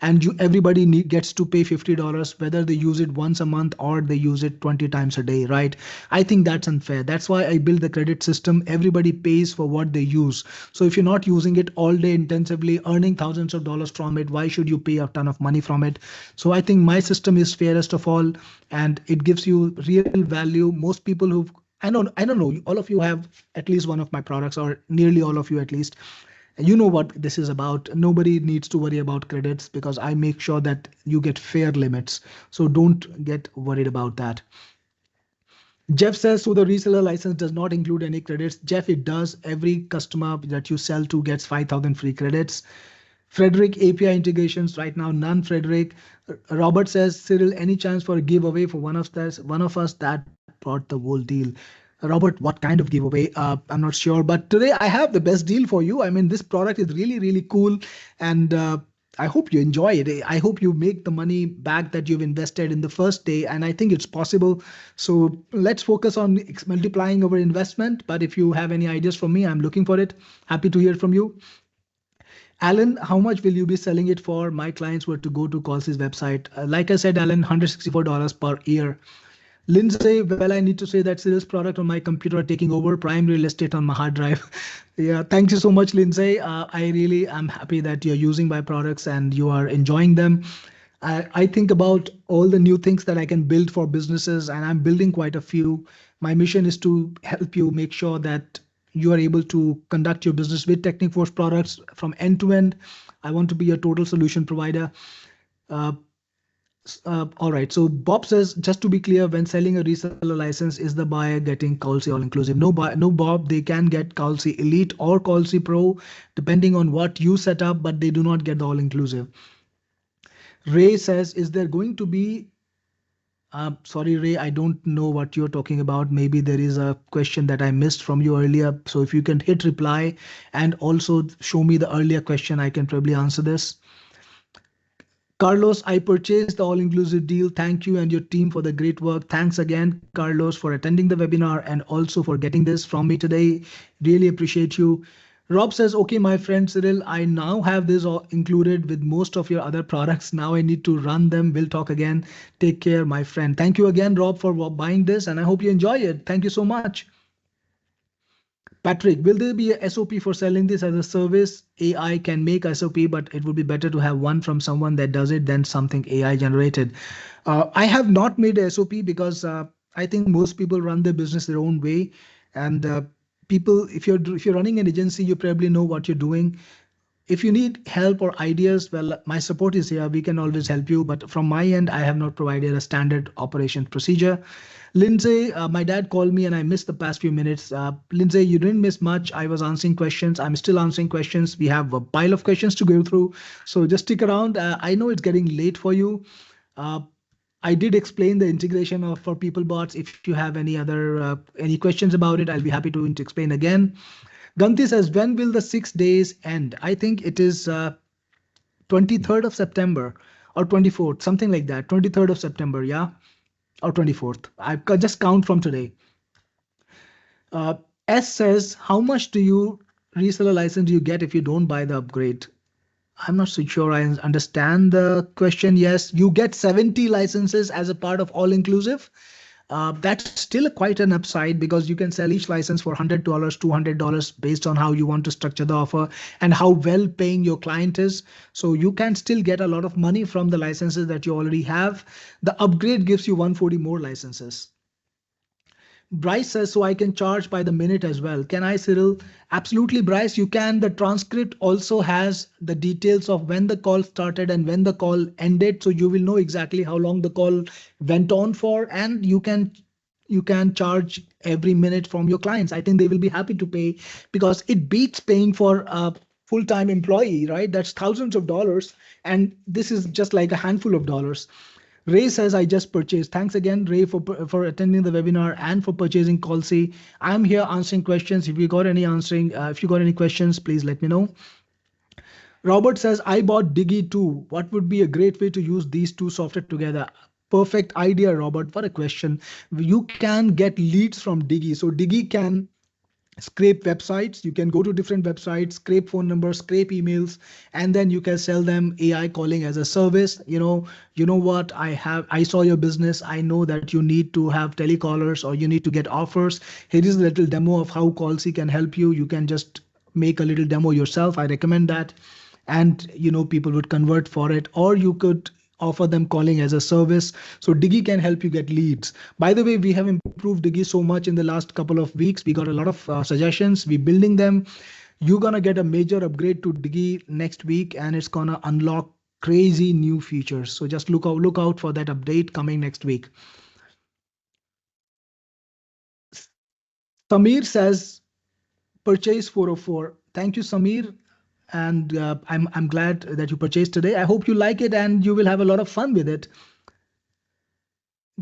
and everybody gets to pay $50 whether they use it once a month or they use it 20 times a day, right? I think that's unfair. That's why I build the credit system. Everybody pays for what they use. So if you're not using it all day intensively, earning thousands of dollars from it, why should you pay a ton of money from it? So I think my system is fairest of all, and it gives you real value. Most people who I don't know, all of you have at least one of my products, or nearly all of you at least. You know what this is about. Nobody needs to worry about credits because I make sure that you get fair limits. So don't get worried about that. Jeff says, so the reseller license does not include any credits. Jeff, it does. Every customer that you sell to gets 5,000 free credits. Frederick, API integrations right now, none. Frederick. Robert says, Cyril, any chance for a giveaway for one of us that brought the whole deal? Robert, what kind of giveaway? I'm not sure, but today I have the best deal for you. I mean, this product is really, really cool, and I hope you enjoy it. I hope you make the money back that you've invested in the first day, and I think it's possible. So let's focus on multiplying our investment. But if you have any ideas from me, I'm looking for it. Happy to hear from you. Alan, how much will you be selling it for? My clients were to go to Callsi's website. Like I said, Alan, $164 per year. Lindsay, well, I need to say that Cyril's product on my computer are taking over prime real estate on my hard drive. Yeah, thank you so much, Lindsay. I really am happy that you're using my products and you are enjoying them. I think about all the new things that I can build for businesses, and I'm building quite a few. My mission is to help you make sure that you are able to conduct your business with Techniforce products from end to end. I want to be a total solution provider. Uh, all right. So Bob says, just to be clear, when selling a reseller license, is the buyer getting Callsi all inclusive? No, no, Bob. They can get Callsi Elite or Callsi Pro, depending on what you set up, but they do not get the all inclusive. Ray says, is there going to be sorry, Ray, I don't know what you're talking about. Maybe there is a question that I missed from you earlier. So if you can hit reply and also show me the earlier question, I can probably answer this. Carlos, I purchased the all-inclusive deal. Thank you and your team for the great work. Thanks again, Carlos, for attending the webinar and also for getting this from me today. Really appreciate you. Rob says, okay, my friend Cyril, I now have this all included with most of your other products. Now I need to run them. We'll talk again. Take care, my friend. Thank you again, Rob, for buying this, and I hope you enjoy it. Thank you so much. Patrick, will there be a SOP for selling this as a service? AI can make SOP, but it would be better to have one from someone that does it than something AI generated. I have not made a SOP because I think most people run their business their own way. And people, if you're running an agency, you probably know what you're doing. If you need help or ideas, well, my support is here. We can always help you. But from my end, I have not provided a standard operation procedure. Lindsay, my dad called me and I missed the past few minutes. Lindsay, you didn't miss much. I was answering questions. I'm still answering questions. We have a pile of questions to go through. So just stick around. I know it's getting late for you. I did explain the integration of for PeopleBots. If you have any other any questions about it, I'll be happy to explain again. Ganti says, when will the 6 days end? I think it is 23rd of September or 24th, something like that. 23rd of September, yeah, or 24th. I just count from today. S says, how much do you reseller license do you get if you don't buy the upgrade? I'm not so sure I understand the question. Yes, you get 70 licenses as a part of all inclusive. That's still quite an upside because you can sell each license for $100, $200 based on how you want to structure the offer and how well paying your client is. So you can still get a lot of money from the licenses that you already have. The upgrade gives you 140 more licenses. Bryce says, so I can charge by the minute as well. Can I, Cyril? Absolutely, Bryce, you can. The transcript also has the details of when the call started and when the call ended. So you will know exactly how long the call went on for, and you can charge every minute from your clients. I think they will be happy to pay because it beats paying for a full-time employee, right? That's thousands of dollars. And this is just like a handful of dollars. Ray says, I just purchased. Thanks again, Ray, for attending the webinar and for purchasing Callsi. I'm here answering questions. If you got any questions, please let me know. Robert says, I bought Diggy too. What would be a great way to use these two software together? Perfect idea, Robert. What a question. You can get leads from Diggy. So Diggy can scrape websites. You can go to different websites, scrape phone numbers, scrape emails, and then you can sell them AI calling as a service. You know what? I saw your business. I know that you need to have telecallers or you need to get offers. Here is a little demo of how Callsi can help you. You can just make a little demo yourself. I recommend that. And people would convert for it, or you could offer them calling as a service. So Diggy can help you get leads. By the way, we have improved Diggy so much in the last couple of weeks. We got a lot of suggestions. We building them. You're gonna get a major upgrade to Diggy next week, and it's gonna unlock crazy new features. So just look out for that update coming next week. Samir says purchase 404. Thank you, Samir. And I'm glad that you purchased today. I hope you like it and you will have a lot of fun with it.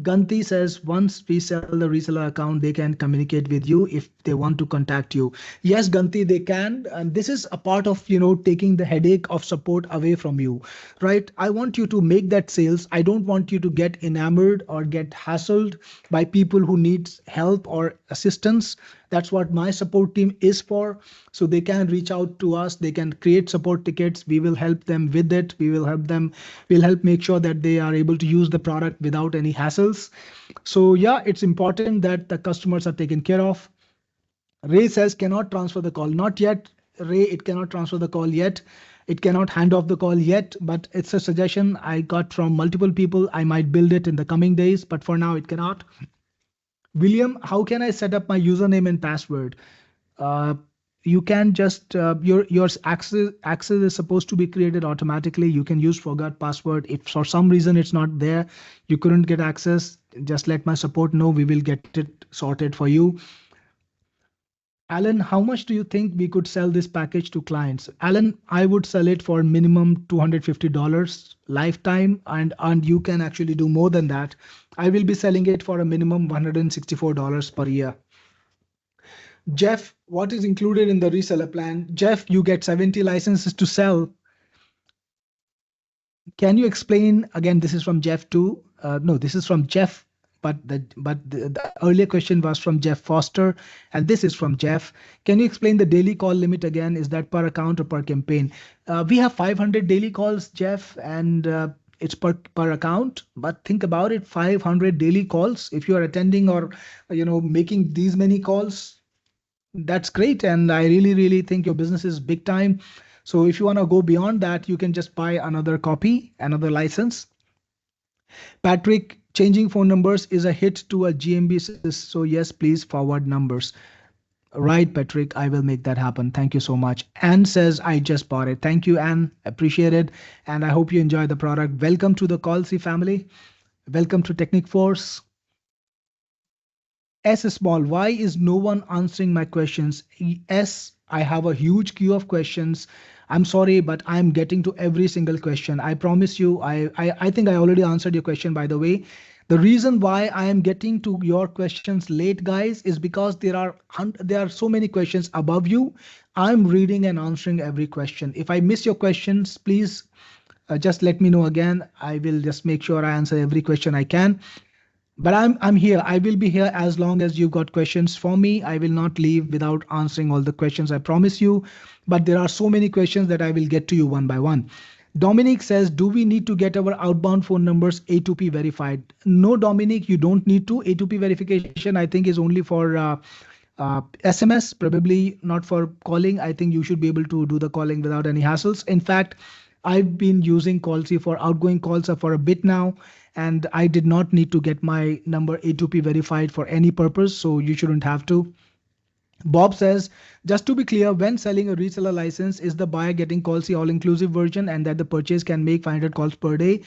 Ganti says once we sell the reseller account, they can communicate with you if they want to contact you. Yes, Ganti, they can. And this is a part of, taking the headache of support away from you, right? I want you to make that sales. I don't want you to get enamored or get hassled by people who need help or assistance. That's what my support team is for. So they can reach out to us. They can create support tickets. We will help them with it. We'll help make sure that they are able to use the product without any hassles. So yeah, it's important that the customers are taken care of. Ray says cannot transfer the call. Not yet, Ray, it cannot transfer the call yet. It cannot hand off the call yet, but it's a suggestion I got from multiple people. I might build it in the coming days, but for now it cannot. William, how can I set up my username and password? Uh, you can just your access is supposed to be created automatically. You can use forgot password. If for some reason it's not there, you couldn't get access, just let my support know. We will get it sorted for you. Alan, how much do you think we could sell this package to clients? Alan, I would sell it for minimum $250 lifetime, and you can actually do more than that. I will be selling it for a minimum $164 per year. Jeff, what is included in the reseller plan? Jeff, you get 70 licenses to sell. Can you explain again? This is from Jeff too. No, this is from Jeff, but the earlier question was from Jeff Foster, and this is from Jeff. Can you explain the daily call limit again? Is that per account or per campaign? We have 500 daily calls, Jeff, and it's per account. But think about it: 500 daily calls. If you are attending or making these many calls, that's great, and I really think your business is big time. So if you want to go beyond that, you can just buy another copy, another license. Patrick, changing phone numbers is a hit to a GMB. So yes, please forward numbers. Right, Patrick, I will make that happen. Thank you so much. Anne says, I just bought it. Thank you, Anne. Appreciate it. And I hope you enjoy the product. Welcome to the Callsi family. Welcome to Technic Force. S small, why is no one answering my questions? S, I have a huge queue of questions. I'm sorry, but I'm getting to every single question. I promise you, I think I already answered your question, by the way. The reason why I am getting to your questions late, guys, is because there are so many questions above you. I'm reading and answering every question. If I miss your questions, please just let me know again. I will just make sure I answer every question I can. But I'm here. I will be here as long as you've got questions for me. I will not leave without answering all the questions, I promise you. But there are so many questions that I will get to you one by one. Dominic says, do we need to get our outbound phone numbers A2P verified? No, Dominic, you don't need to. A2P verification, I think, is only for SMS, probably not for calling. I think you should be able to do the calling without any hassles. In fact, I've been using Callsi for outgoing calls for a bit now, and I did not need to get my number A2P verified for any purpose, so you shouldn't have to. Bob says, just to be clear, when selling a reseller license, is the buyer getting Callsi all-inclusive version and that the purchase can make 500 calls per day?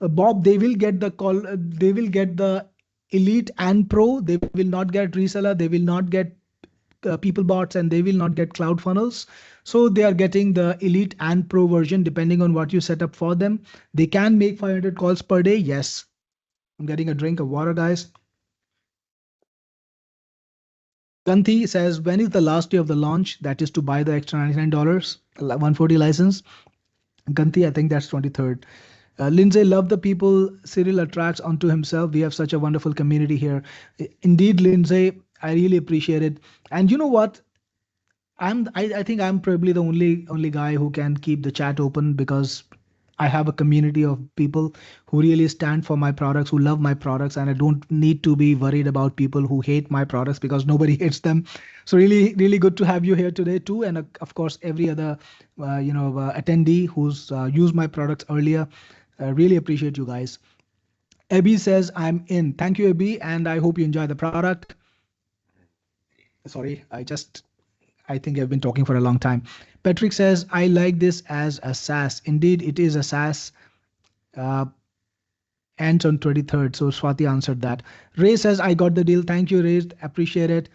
Bob, they will get the call. They will get the Elite and Pro. They will not get reseller. They will not get people bots, and they will not get cloud funnels. So they are getting the Elite and Pro version depending on what you set up for them. They can make 500 calls per day. Yes. I'm getting a drink of water, guys. Ganti says, when is the last day of the launch? That is to buy the extra $99, 140 license. Ganti, I think that's 23rd. Lindsay, love the people Cyril attracts onto himself. We have such a wonderful community here. Indeed, Lindsay, I really appreciate it. And you know what? I think I'm probably the only guy who can keep the chat open because I have a community of people who really stand for my products, who love my products, and I don't need to be worried about people who hate my products because nobody hates them. So really, really good to have you here today too, and of course every other attendee who's used my products earlier. Really appreciate you guys. Abby says I'm in. Thank you, Abby, and I hope you enjoy the product. Sorry, I think I've been talking for a long time. Patrick says, I like this as a SaaS. Indeed, it is a SaaS. Uh, ends on 23rd. So Swati answered that. Ray says, I got the deal. Thank you, Ray. Appreciate it.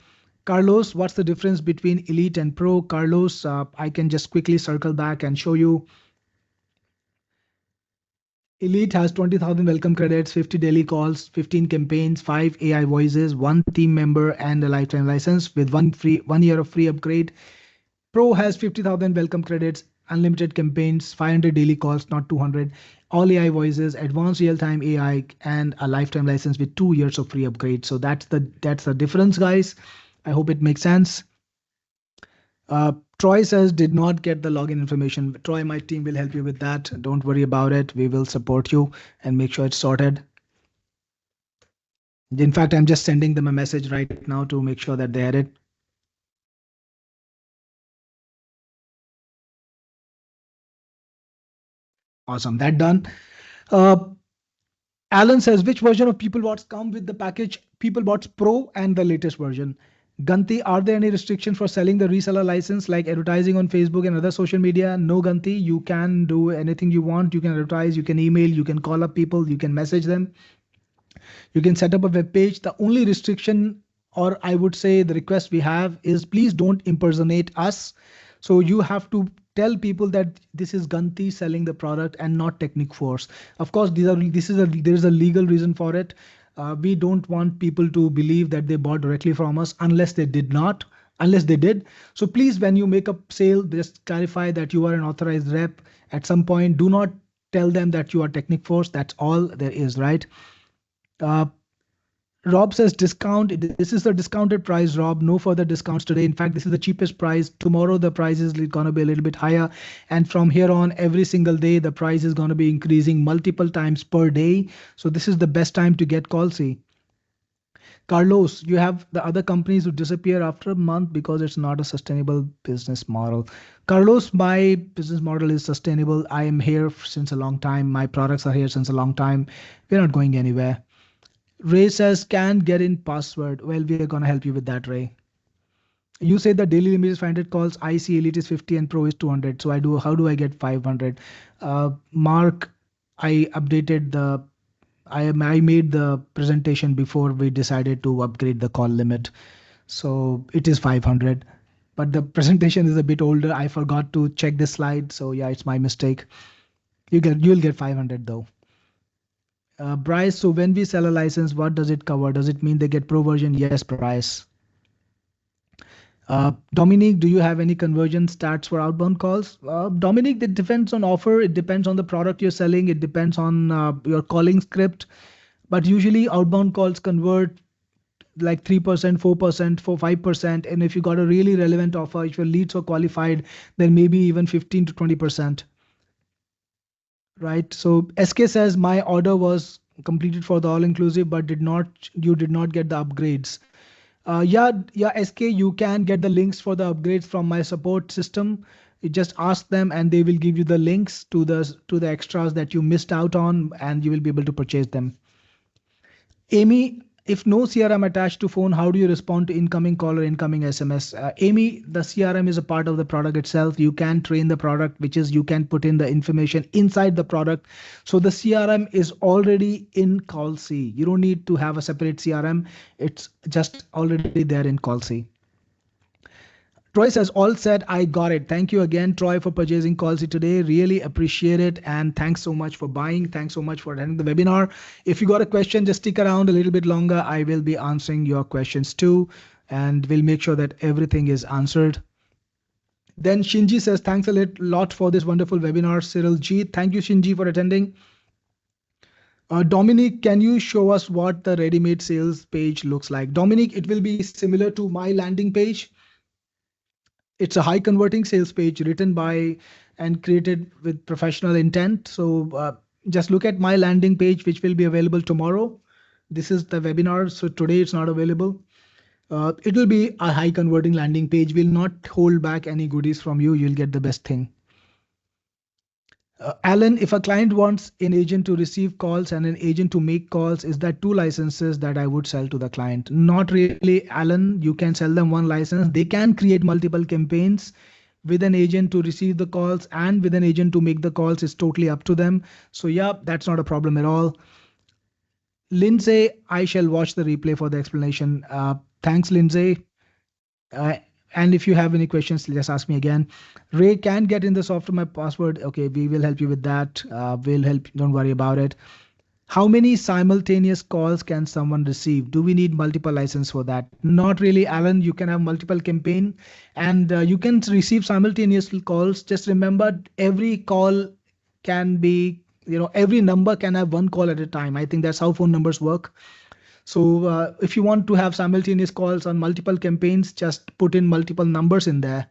Carlos, what's the difference between Elite and Pro? Carlos, I can just quickly circle back and show you. Elite has 20,000 welcome credits, 50 daily calls, 15 campaigns, 5 AI voices, 1 team member, and a lifetime license with 1 year of free upgrade. Pro has 50,000 welcome credits, unlimited campaigns, 500 daily calls, not 200, all AI voices, advanced real-time AI, and a lifetime license with 2 years of free upgrade. So that's the difference, guys. I hope it makes sense. Troy says did not get the login information. Troy, my team will help you with that. Don't worry about it. We will support you and make sure it's sorted. In fact, I'm just sending them a message right now to make sure that they had it. Awesome, that done. Alan says, which version of PeopleBots come with the package PeopleBots Pro and the latest version? Ganti, are there any restrictions for selling the reseller license like advertising on Facebook and other social media? No, Ganti, you can do anything you want. You can advertise, you can email, you can call up people, you can message them. You can set up a web page. The only restriction, or I would say the request we have is please don't impersonate us. So you have to tell people that this is Ganti selling the product and not Technic Force. Of course, there is a legal reason for it. We don't want people to believe that they bought directly from us unless they did not, unless they did. So please, when you make a sale, just clarify that you are an authorized rep. At some point, do not tell them that you are Technic Force. That's all there is, right? Uh, Rob says discount. This is the discounted price, Rob. No further discounts today. In fact, this is the cheapest price. Tomorrow, the price is going to be a little bit higher. And from here on, every single day, the price is going to be increasing multiple times per day. So this is the best time to get Callsi. Carlos, you have the other companies who disappear after a month because it's not a sustainable business model. Carlos, my business model is sustainable. I am here since a long time. My products are here since a long time. We're not going anywhere. Ray says can get in password. Well, we are gonna help you with that, Ray. You say the daily limit is 500 calls. I see Elite is 50 and Pro is 200. So how do I get 500? Mark, I updated the. I made the presentation before we decided to upgrade the call limit, so it is 500. But the presentation is a bit older. I forgot to check the slide, so yeah, it's my mistake. You'll get 500 though. Bryce, so when we sell a license, what does it cover? Does it mean they get pro version? Yes, Bryce. Dominique, do you have any conversion stats for outbound calls? Dominique, it depends on offer. It depends on the product you're selling. It depends on your calling script. But usually outbound calls convert like 3%, 4%, 5%. And if you got a really relevant offer, if your leads are qualified, then maybe even 15 to 20%. Right. So SK says my order was completed for the all inclusive, but you did not get the upgrades. Yeah, SK, you can get the links for the upgrades from my support system. You just ask them and they will give you the links to the extras that you missed out on, and you will be able to purchase them. Amy, if no CRM attached to phone, how do you respond to incoming call or incoming SMS? Amy, the CRM is a part of the product itself. You can train the product, which is you can put in the information inside the product. So the CRM is already in Callsi. You don't need to have a separate CRM. It's just already there in Callsi. Troy says, all said, I got it. Thank you again, Troy, for purchasing Callsi today. Really appreciate it. And thanks so much for buying. Thanks so much for attending the webinar. If you got a question, just stick around a little bit longer. I will be answering your questions too. And we'll make sure that everything is answered. Then Shinji says, thanks a lot for this wonderful webinar, Cyril G. Thank you, Shinji, for attending. Dominic, can you show us what the ready-made sales page looks like? Dominic, it will be similar to my landing page. It's a high converting sales page written by and created with professional intent. So just look at my landing page, which will be available tomorrow. This is the webinar, so today it's not available. It will be a high converting landing page. Will not hold back any goodies from you. You'll get the best thing. Alan, if a client wants an agent to receive calls and an agent to make calls, is that two licenses that I would sell to the client? Not really, Alan. You can sell them one license. They can create multiple campaigns with an agent to receive the calls and with an agent to make the calls. It's totally up to them. So yeah, that's not a problem at all. Lindsay, I shall watch the replay for the explanation. Thanks, Lindsay. Uh, and if you have any questions, just ask me again. Ray can get in the software my password. Okay, we will help you with that. We'll help. Don't worry about it. How many simultaneous calls can someone receive? Do we need multiple license for that? Not really, Alan. You can have multiple campaign and you can receive simultaneous calls. Just remember, every call can be, every number can have one call at a time. I think that's how phone numbers work. So if you want to have simultaneous calls on multiple campaigns, just put in multiple numbers in there.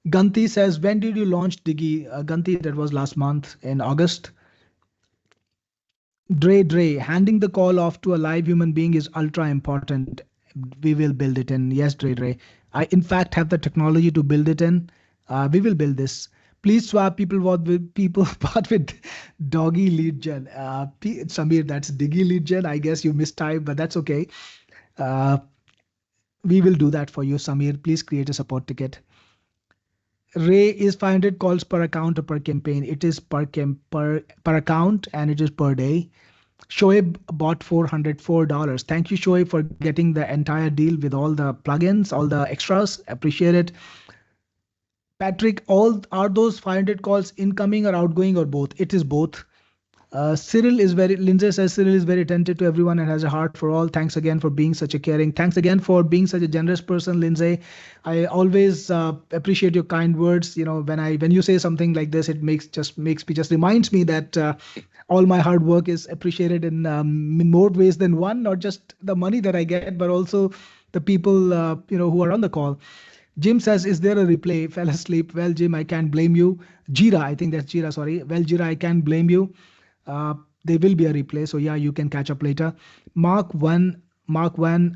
Ganti says, when did you launch Digi? Ganti, that was last month in August. Dre, handing the call off to a live human being is ultra important. We will build it in. Yes, Dre. I, in fact, have the technology to build it in. We will build this. Please swap people with people part with doggy lead gen. Samir, that's Diggy lead gen. I guess you mistyped, but that's okay. We will do that for you, Samir. Please create a support ticket. Ray is 500 calls per account or per campaign. It is per account and it is per day. Shoaib bought $404. Thank you, Shoaib, for getting the entire deal with all the plugins, all the extras. Appreciate it. Patrick, all are those 500 calls incoming or outgoing or both? It is both. Lindsay says Cyril is very attentive to everyone and has a heart for all. Thanks again for being such a caring. Thanks again for being such a generous person, Lindsay. I always appreciate your kind words. When you say something like this, it reminds me that all my hard work is appreciated in more ways than one, not just the money that I get, but also the people who are on the call. Jim says, is there a replay? Fell asleep. Well, Jim, I can't blame you. Jira, I think that's Jira, sorry. Well, Jira, I can't blame you. There will be a replay, so yeah, you can catch up later. Mark one,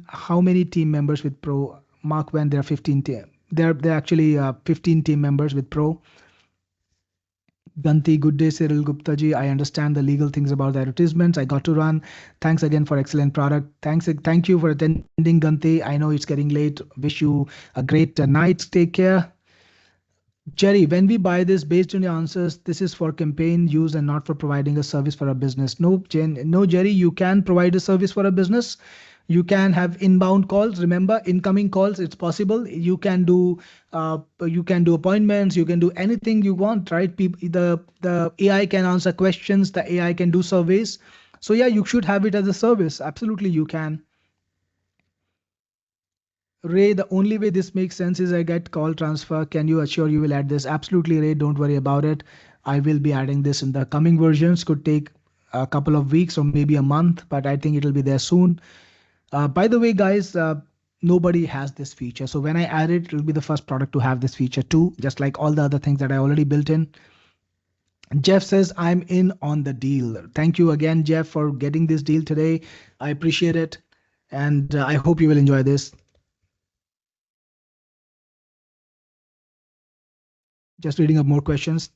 how many team members with Pro? Mark one, there are 15 team. There actually 15 team members with Pro. Ganti, good day, Cyril Gupta ji. I understand the legal things about the advertisements. I got to run. Thanks again for excellent product. Thank you for attending, Ganti. I know it's getting late. Wish you a great night. Take care. Jerry, when we buy this, based on your answers, this is for campaign use and not for providing a service for a business. No, Jerry, you can provide a service for a business. You can have inbound calls. Remember, incoming calls, it's possible. You can do appointments. You can do anything you want, right? The AI can answer questions. The AI can do surveys. So yeah, you should have it as a service. Absolutely, you can. Ray, the only way this makes sense is I get call transfer. Can you assure you will add this? Absolutely, Ray. Don't worry about it. I will be adding this in the coming versions. Could take a couple of weeks or maybe a month, but I think it'll be there soon. By the way, guys, nobody has this feature. So when I add it, it'll be the first product to have this feature too, just like all the other things that I already built in. Jeff says, I'm in on the deal. Thank you again, Jeff, for getting this deal today. I appreciate it. And I hope you will enjoy this. Just reading up more questions.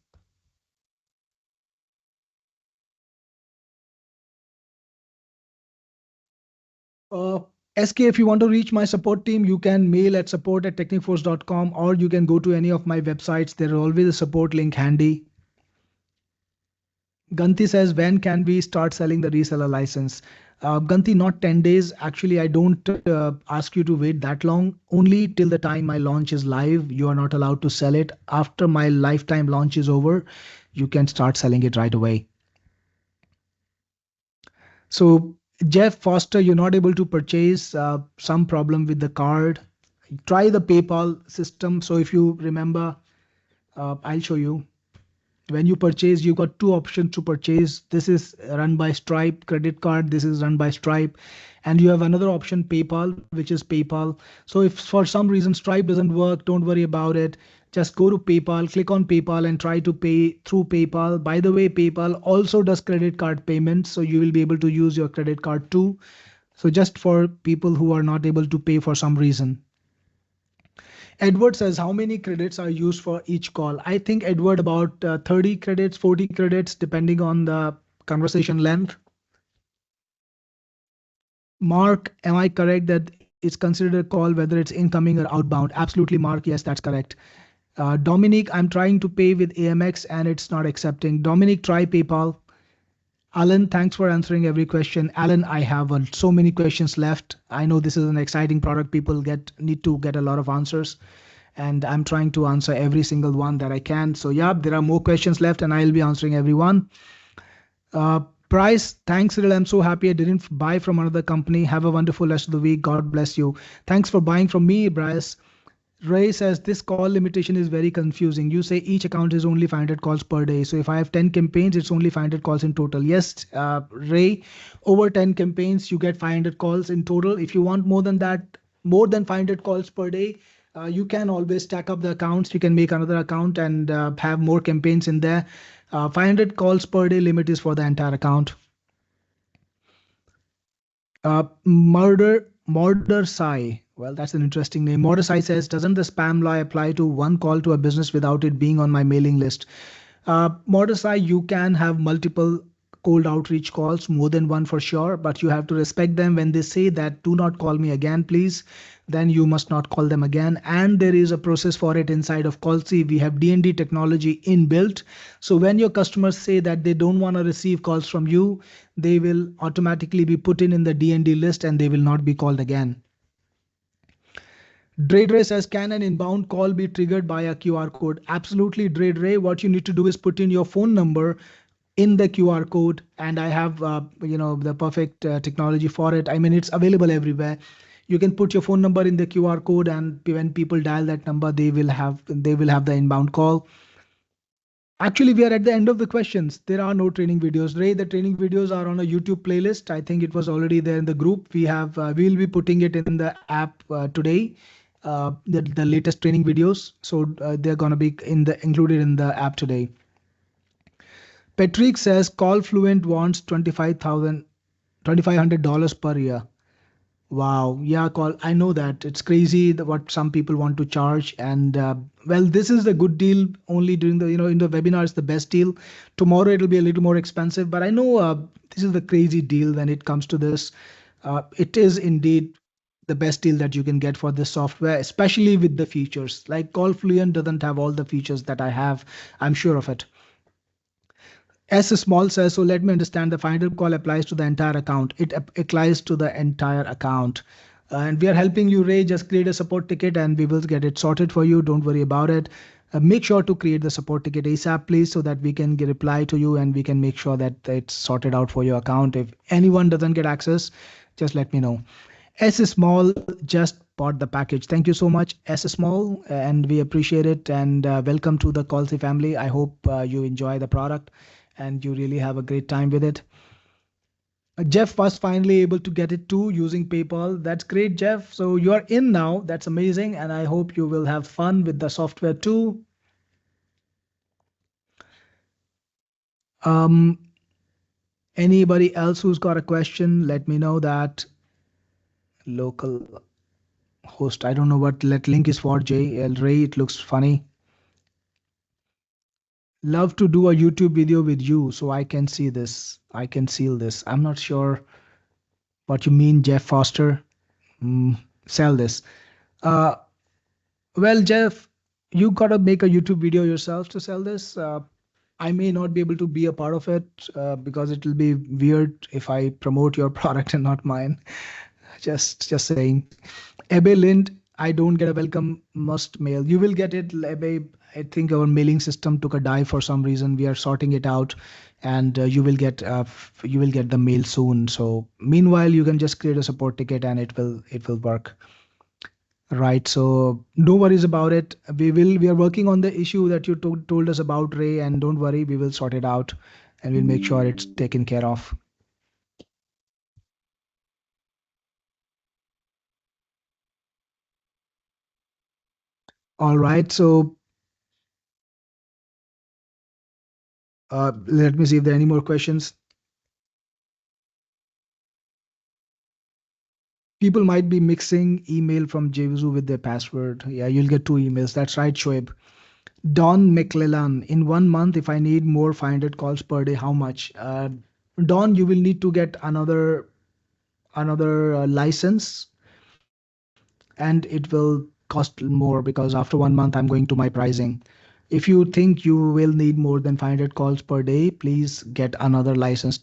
SK, if you want to reach my support team, you can mail at support@technicforce.com or you can go to any of my websites. There is always a support link handy. Ganti says, when can we start selling the reseller license? Ganti, not 10 days. Actually, I don't ask you to wait that long. Only till the time my launch is live, you are not allowed to sell it. After my lifetime launch is over, you can start selling it right away. So Jeff Foster, you're not able to purchase, some problem with the card. Try the PayPal system. So if you remember, I'll show you. When you purchase, you got two options to purchase. This is run by Stripe credit card. This is run by Stripe. And you have another option, PayPal, which is PayPal. So if for some reason Stripe doesn't work, don't worry about it. Just go to PayPal, click on PayPal and try to pay through PayPal. By the way, PayPal also does credit card payments, so you will be able to use your credit card too. So just for people who are not able to pay for some reason. Edward says, how many credits are used for each call? I think, Edward, about 30 credits, 40 credits, depending on the conversation length. Mark, am I correct that it's considered a call whether it's incoming or outbound? Absolutely, Mark. Yes, that's correct. Dominic, I'm trying to pay with AMX and it's not accepting. Dominic, try PayPal. Alan, thanks for answering every question. Alan, I have so many questions left. I know this is an exciting product. People need to get a lot of answers. And I'm trying to answer every single one that I can. So yeah, there are more questions left and I'll be answering everyone. Price, thanks, Cyril. I'm so happy I didn't buy from another company. Have a wonderful rest of the week. God bless you. Thanks for buying from me, Bryce. Ray says this call limitation is very confusing. You say each account is only 500 calls per day. So if I have 10 campaigns, it's only 500 calls in total. Yes, Ray, over 10 campaigns, you get 500 calls in total. If you want more than that, more than 500 calls per day, you can always stack up the accounts. You can make another account and have more campaigns in there. 500 calls per day limit is for the entire account. Murder Sai. Well, that's an interesting name. Murder Sai says, doesn't the spam law apply to one call to a business without it being on my mailing list? Murder Sai, you can have multiple cold outreach calls, more than one for sure, but you have to respect them. When they say that, do not call me again, please, then you must not call them again. And there is a process for it inside of Callsi. We have D&D technology inbuilt. So when your customers say that they don't want to receive calls from you, they will automatically be put in the D&D list and they will not be called again. Dre says, can an inbound call be triggered by a QR code? Absolutely, Dre. What you need to do is put in your phone number in the QR code, and I have the perfect technology for it. I mean, it's available everywhere. You can put your phone number in the QR code, and when people dial that number, they will have the inbound call. Actually, we are at the end of the questions. There are no training videos. Ray, the training videos are on a YouTube playlist. I think it was already there in the group. We will be putting it in the app today. The latest training videos. So they're gonna be included in the app today. Patrick says Call Fluent wants $2,500 per year. Wow, yeah, Call. I know that it's crazy what some people want to charge, and well, this is the good deal. Only during the in the webinar it's the best deal. Tomorrow it'll be a little more expensive, but I know this is the crazy deal when it comes to this. It is indeed the best deal that you can get for this software, especially with the features. Like Call Fluent doesn't have all the features that I have. I'm sure of it. S small says, so let me understand, the final call applies to the entire account. It applies to the entire account. And we are helping you, Ray. Just create a support ticket and we will get it sorted for you. Don't worry about it. Make sure to create the support ticket ASAP, please, so that we can reply to you and we can make sure that it's sorted out for your account. If anyone doesn't get access, just let me know. S Small just bought the package. Thank you so much, S Small, and we appreciate it. And welcome to the Callsi family. I hope you enjoy the product and you really have a great time with it. Jeff was finally able to get it too using PayPal. That's great, Jeff. So you're in now. That's amazing. And I hope you will have fun with the software too. Anybody else who's got a question, let me know that. Local host. I don't know what that link is for, Ray. It looks funny. Love to do a YouTube video with you so I can see this. I can seal this. I'm not sure what you mean, Jeff Foster. Sell this. Well, Jeff, you gotta make a YouTube video yourself to sell this. I may not be able to be a part of it because it will be weird if I promote your product and not mine. Just saying. Ebe Lind, I don't get a welcome must mail. You will get it, Ebe. I think our mailing system took a dive for some reason. We are sorting it out, and you will get the mail soon. So meanwhile, you can just create a support ticket and it will work. Right. So no worries about it. We are working on the issue that you told us about, Ray, and don't worry, we will sort it out and we'll make sure it's taken care of. All right. So let me see if there are any more questions. People might be mixing email from Jevizu with their password. Yeah, you'll get two emails. That's right, Shoaib. Don McClellan, in 1 month, if I need more 500 calls per day, how much? Don, you will need to get another license, and it will cost more because after 1 month, I'm going to my pricing. If you think you will need more than 500 calls per day, please get another license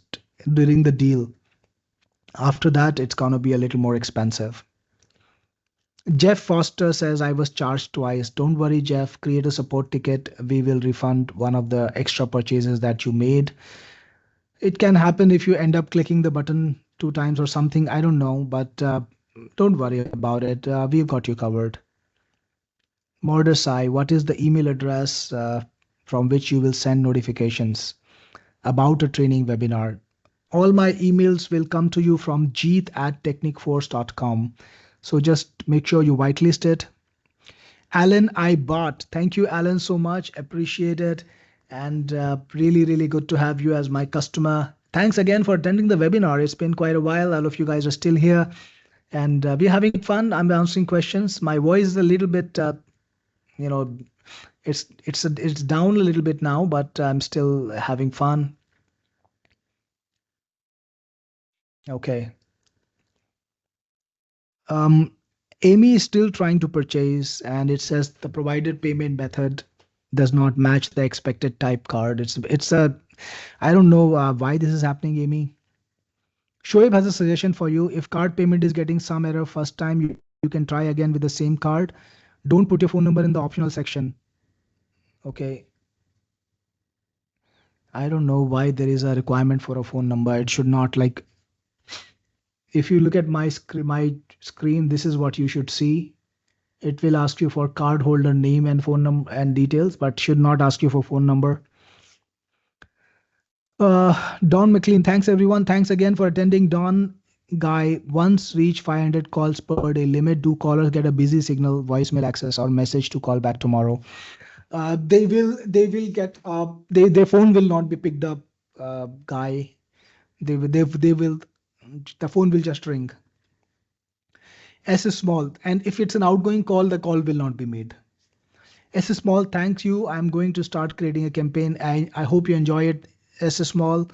during the deal. After that, it's gonna be a little more expensive. Jeff Foster says, I was charged twice. Don't worry, Jeff, create a support ticket. We will refund one of the extra purchases that you made. It can happen if you end up clicking the button 2 times or something. I don't know, but don't worry about it. We've got you covered. Mordesai, what is the email address from which you will send notifications about a training webinar? All my emails will come to you from jeet@techniqueforce.com. So just make sure you whitelist it. Alan, I bought. Thank you, Alan, so much. Appreciate it. And really, really good to have you as my customer. Thanks again for attending the webinar. It's been quite a while. All of you guys are still here. And we're having fun. I'm answering questions. My voice is a little bit, you know, it's down a little bit now, but I'm still having fun. Okay. Um, Amy is still trying to purchase, and it says the provided payment method does not match the expected type card. It's a I don't know why this is happening, Amy. Shoaib has a suggestion for you. If card payment is getting some error first time, you can try again with the same card. Don't put your phone number in the optional section. Okay. I don't know why there is a requirement for a phone number. It should not like if you look at my screen, this is what you should see. It will ask you for card holder name and phone number and details, but should not ask you for phone number. Don McLean, thanks everyone. Thanks again for attending. Don Guy, once reach 500 calls per day limit, do callers get a busy signal, voicemail access, or message to call back tomorrow? They will get their phone will not be picked up, Guy. They will the phone will just ring. S is small, and if it's an outgoing call, the call will not be made. S is small, thanks you. I'm going to start creating a campaign. I hope you enjoy it. S is small.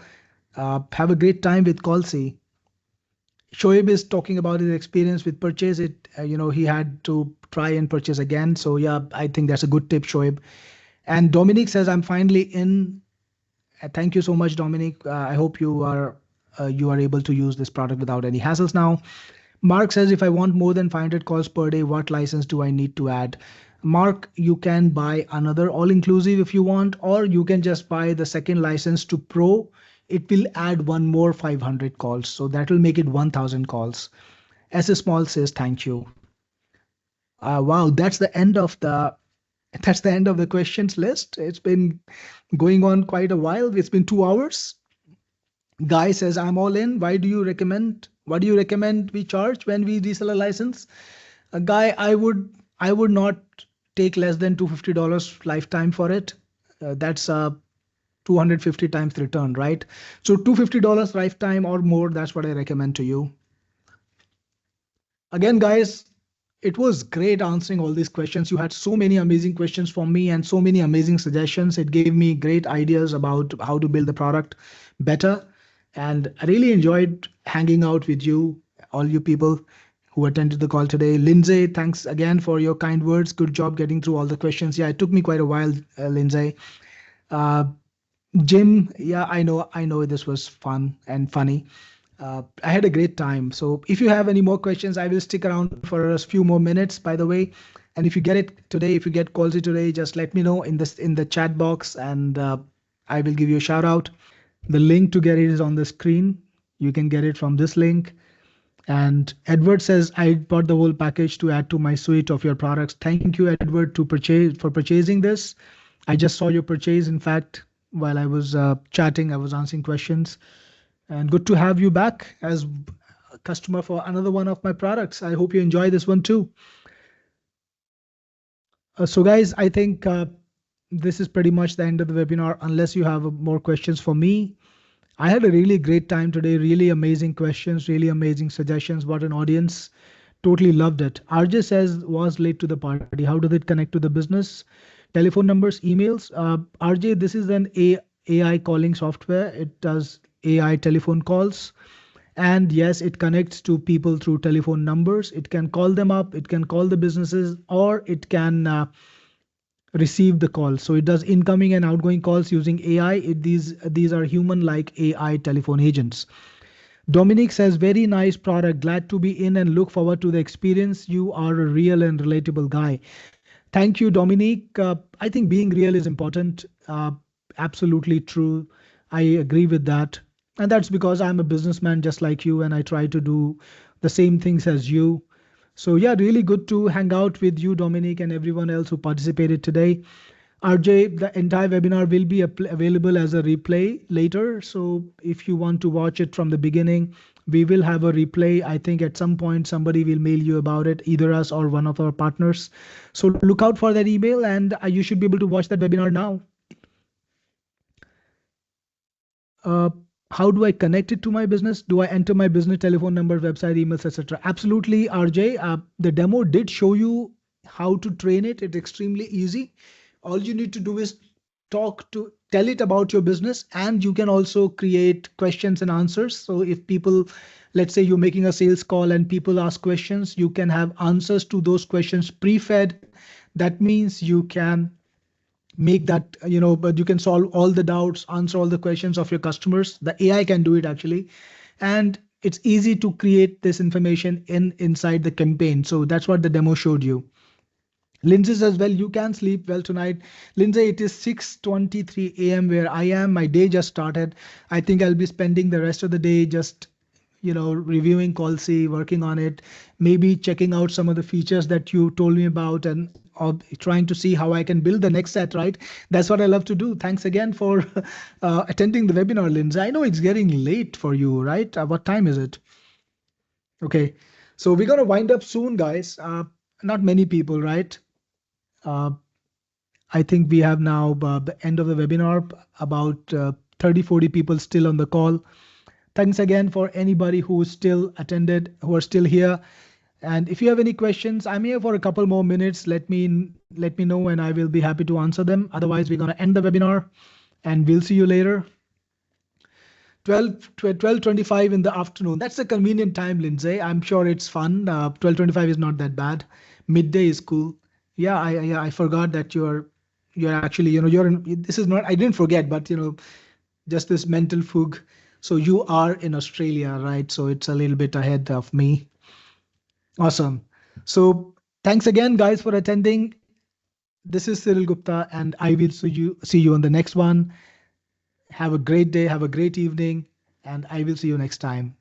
Have a great time with Callsi. Shoaib is talking about his experience with purchase. He had to try and purchase again. So yeah, I think that's a good tip, Shoaib. And Dominic says, I'm finally in. Thank you so much, Dominic. I hope you are able to use this product without any hassles now. Mark says, if I want more than 500 calls per day, what license do I need to add? Mark, you can buy another all-inclusive if you want, or you can just buy the second license to Pro. It will add one more 500 calls. So that will make it 1000 calls. S Small says, thank you. Wow, that's the end of the questions list. It's been going on quite a while. It's been 2 hours. Guy says, I'm all in. What do you recommend we charge when we resell a license? Guy, I would not take less than $250 lifetime for it. That's 250 times return, right? So $250 lifetime or more, that's what I recommend to you. Again, guys, it was great answering all these questions. You had so many amazing questions from me and so many amazing suggestions. It gave me great ideas about how to build the product better. And I really enjoyed hanging out with you, all you people who attended the call today. Lindsay, thanks again for your kind words. Good job getting through all the questions. Yeah, it took me quite a while, Lindsay. Uh, Jim, yeah, I know this was fun and funny. I had a great time. So if you have any more questions, I will stick around for a few more minutes, by the way. And if you get it today, if you get Callsi today, just let me know in the chat box, and I will give you a shout out. The link to get it is on the screen. You can get it from this link. And Edward says, I bought the whole package to add to my suite of your products. Thank you, Edward, for purchasing this. I just saw your purchase. In fact, while I was chatting, I was answering questions. And good to have you back as a customer for another one of my products. I hope you enjoy this one too. So guys, I think this is pretty much the end of the webinar, unless you have more questions for me. I had a really great time today, really amazing questions, really amazing suggestions. What an audience. Totally loved it. RJ says, was late to the party. How does it connect to the business? Telephone numbers, emails. RJ, this is an AI calling software. It does AI telephone calls. And yes, it connects to people through telephone numbers. It can call them up, it can call the businesses, or it can receive the call. So it does incoming and outgoing calls using AI. These are human-like AI telephone agents. Dominic says, very nice product. Glad to be in and look forward to the experience. You are a real and relatable guy. Thank you, Dominic. I think being real is important. Absolutely true. I agree with that. And that's because I'm a businessman just like you, and I try to do the same things as you. So yeah, really good to hang out with you, Dominic, and everyone else who participated today. RJ, the entire webinar will be available as a replay later. So if you want to watch it from the beginning, we will have a replay. I think at some point somebody will mail you about it, either us or one of our partners. So look out for that email, and you should be able to watch that webinar now. Uh, how do I connect it to my business? Do I enter my business telephone number, website, emails, etc.? Absolutely, RJ. The demo did show you how to train it. It's extremely easy. All you need to do is tell it about your business, and you can also create questions and answers. So if people, let's say you're making a sales call and people ask questions, you can have answers to those questions pre-fed. That means you can make that, but you can solve all the doubts, answer all the questions of your customers. The AI can do it actually. And it's easy to create this information inside the campaign. So that's what the demo showed you. Lindsay says, well, you can sleep well tonight. Lindsay, it is 6:23 a.m. where I am. My day just started. I think I'll be spending the rest of the day just reviewing Callsi, working on it, maybe checking out some of the features that you told me about, and trying to see how I can build the next set, right? That's what I love to do. Thanks again for attending the webinar, Lindsay. I know it's getting late for you, right? What time is it? Okay, so we're going to wind up soon, guys. Not many people, right? I think we have now the end of the webinar, about 30, 40 people still on the call. Thanks again for anybody who still attended, who are still here. And if you have any questions, I'm here for a couple more minutes. Let me know and I will be happy to answer them. Otherwise, we're going to end the webinar and we'll see you later. 12:25 in the afternoon. That's a convenient time, Lindsay. I'm sure it's fun. 12:25 is not that bad. Midday is cool. Yeah, I forgot that you're actually, you're in, this is not, I didn't forget, but just this mental fug. So you are in Australia, right? So it's a little bit ahead of me. Awesome. So thanks again, guys, for attending. This is Cyril Gupta, and I will see you on the next one. Have a great day, have a great evening, and I will see you next time.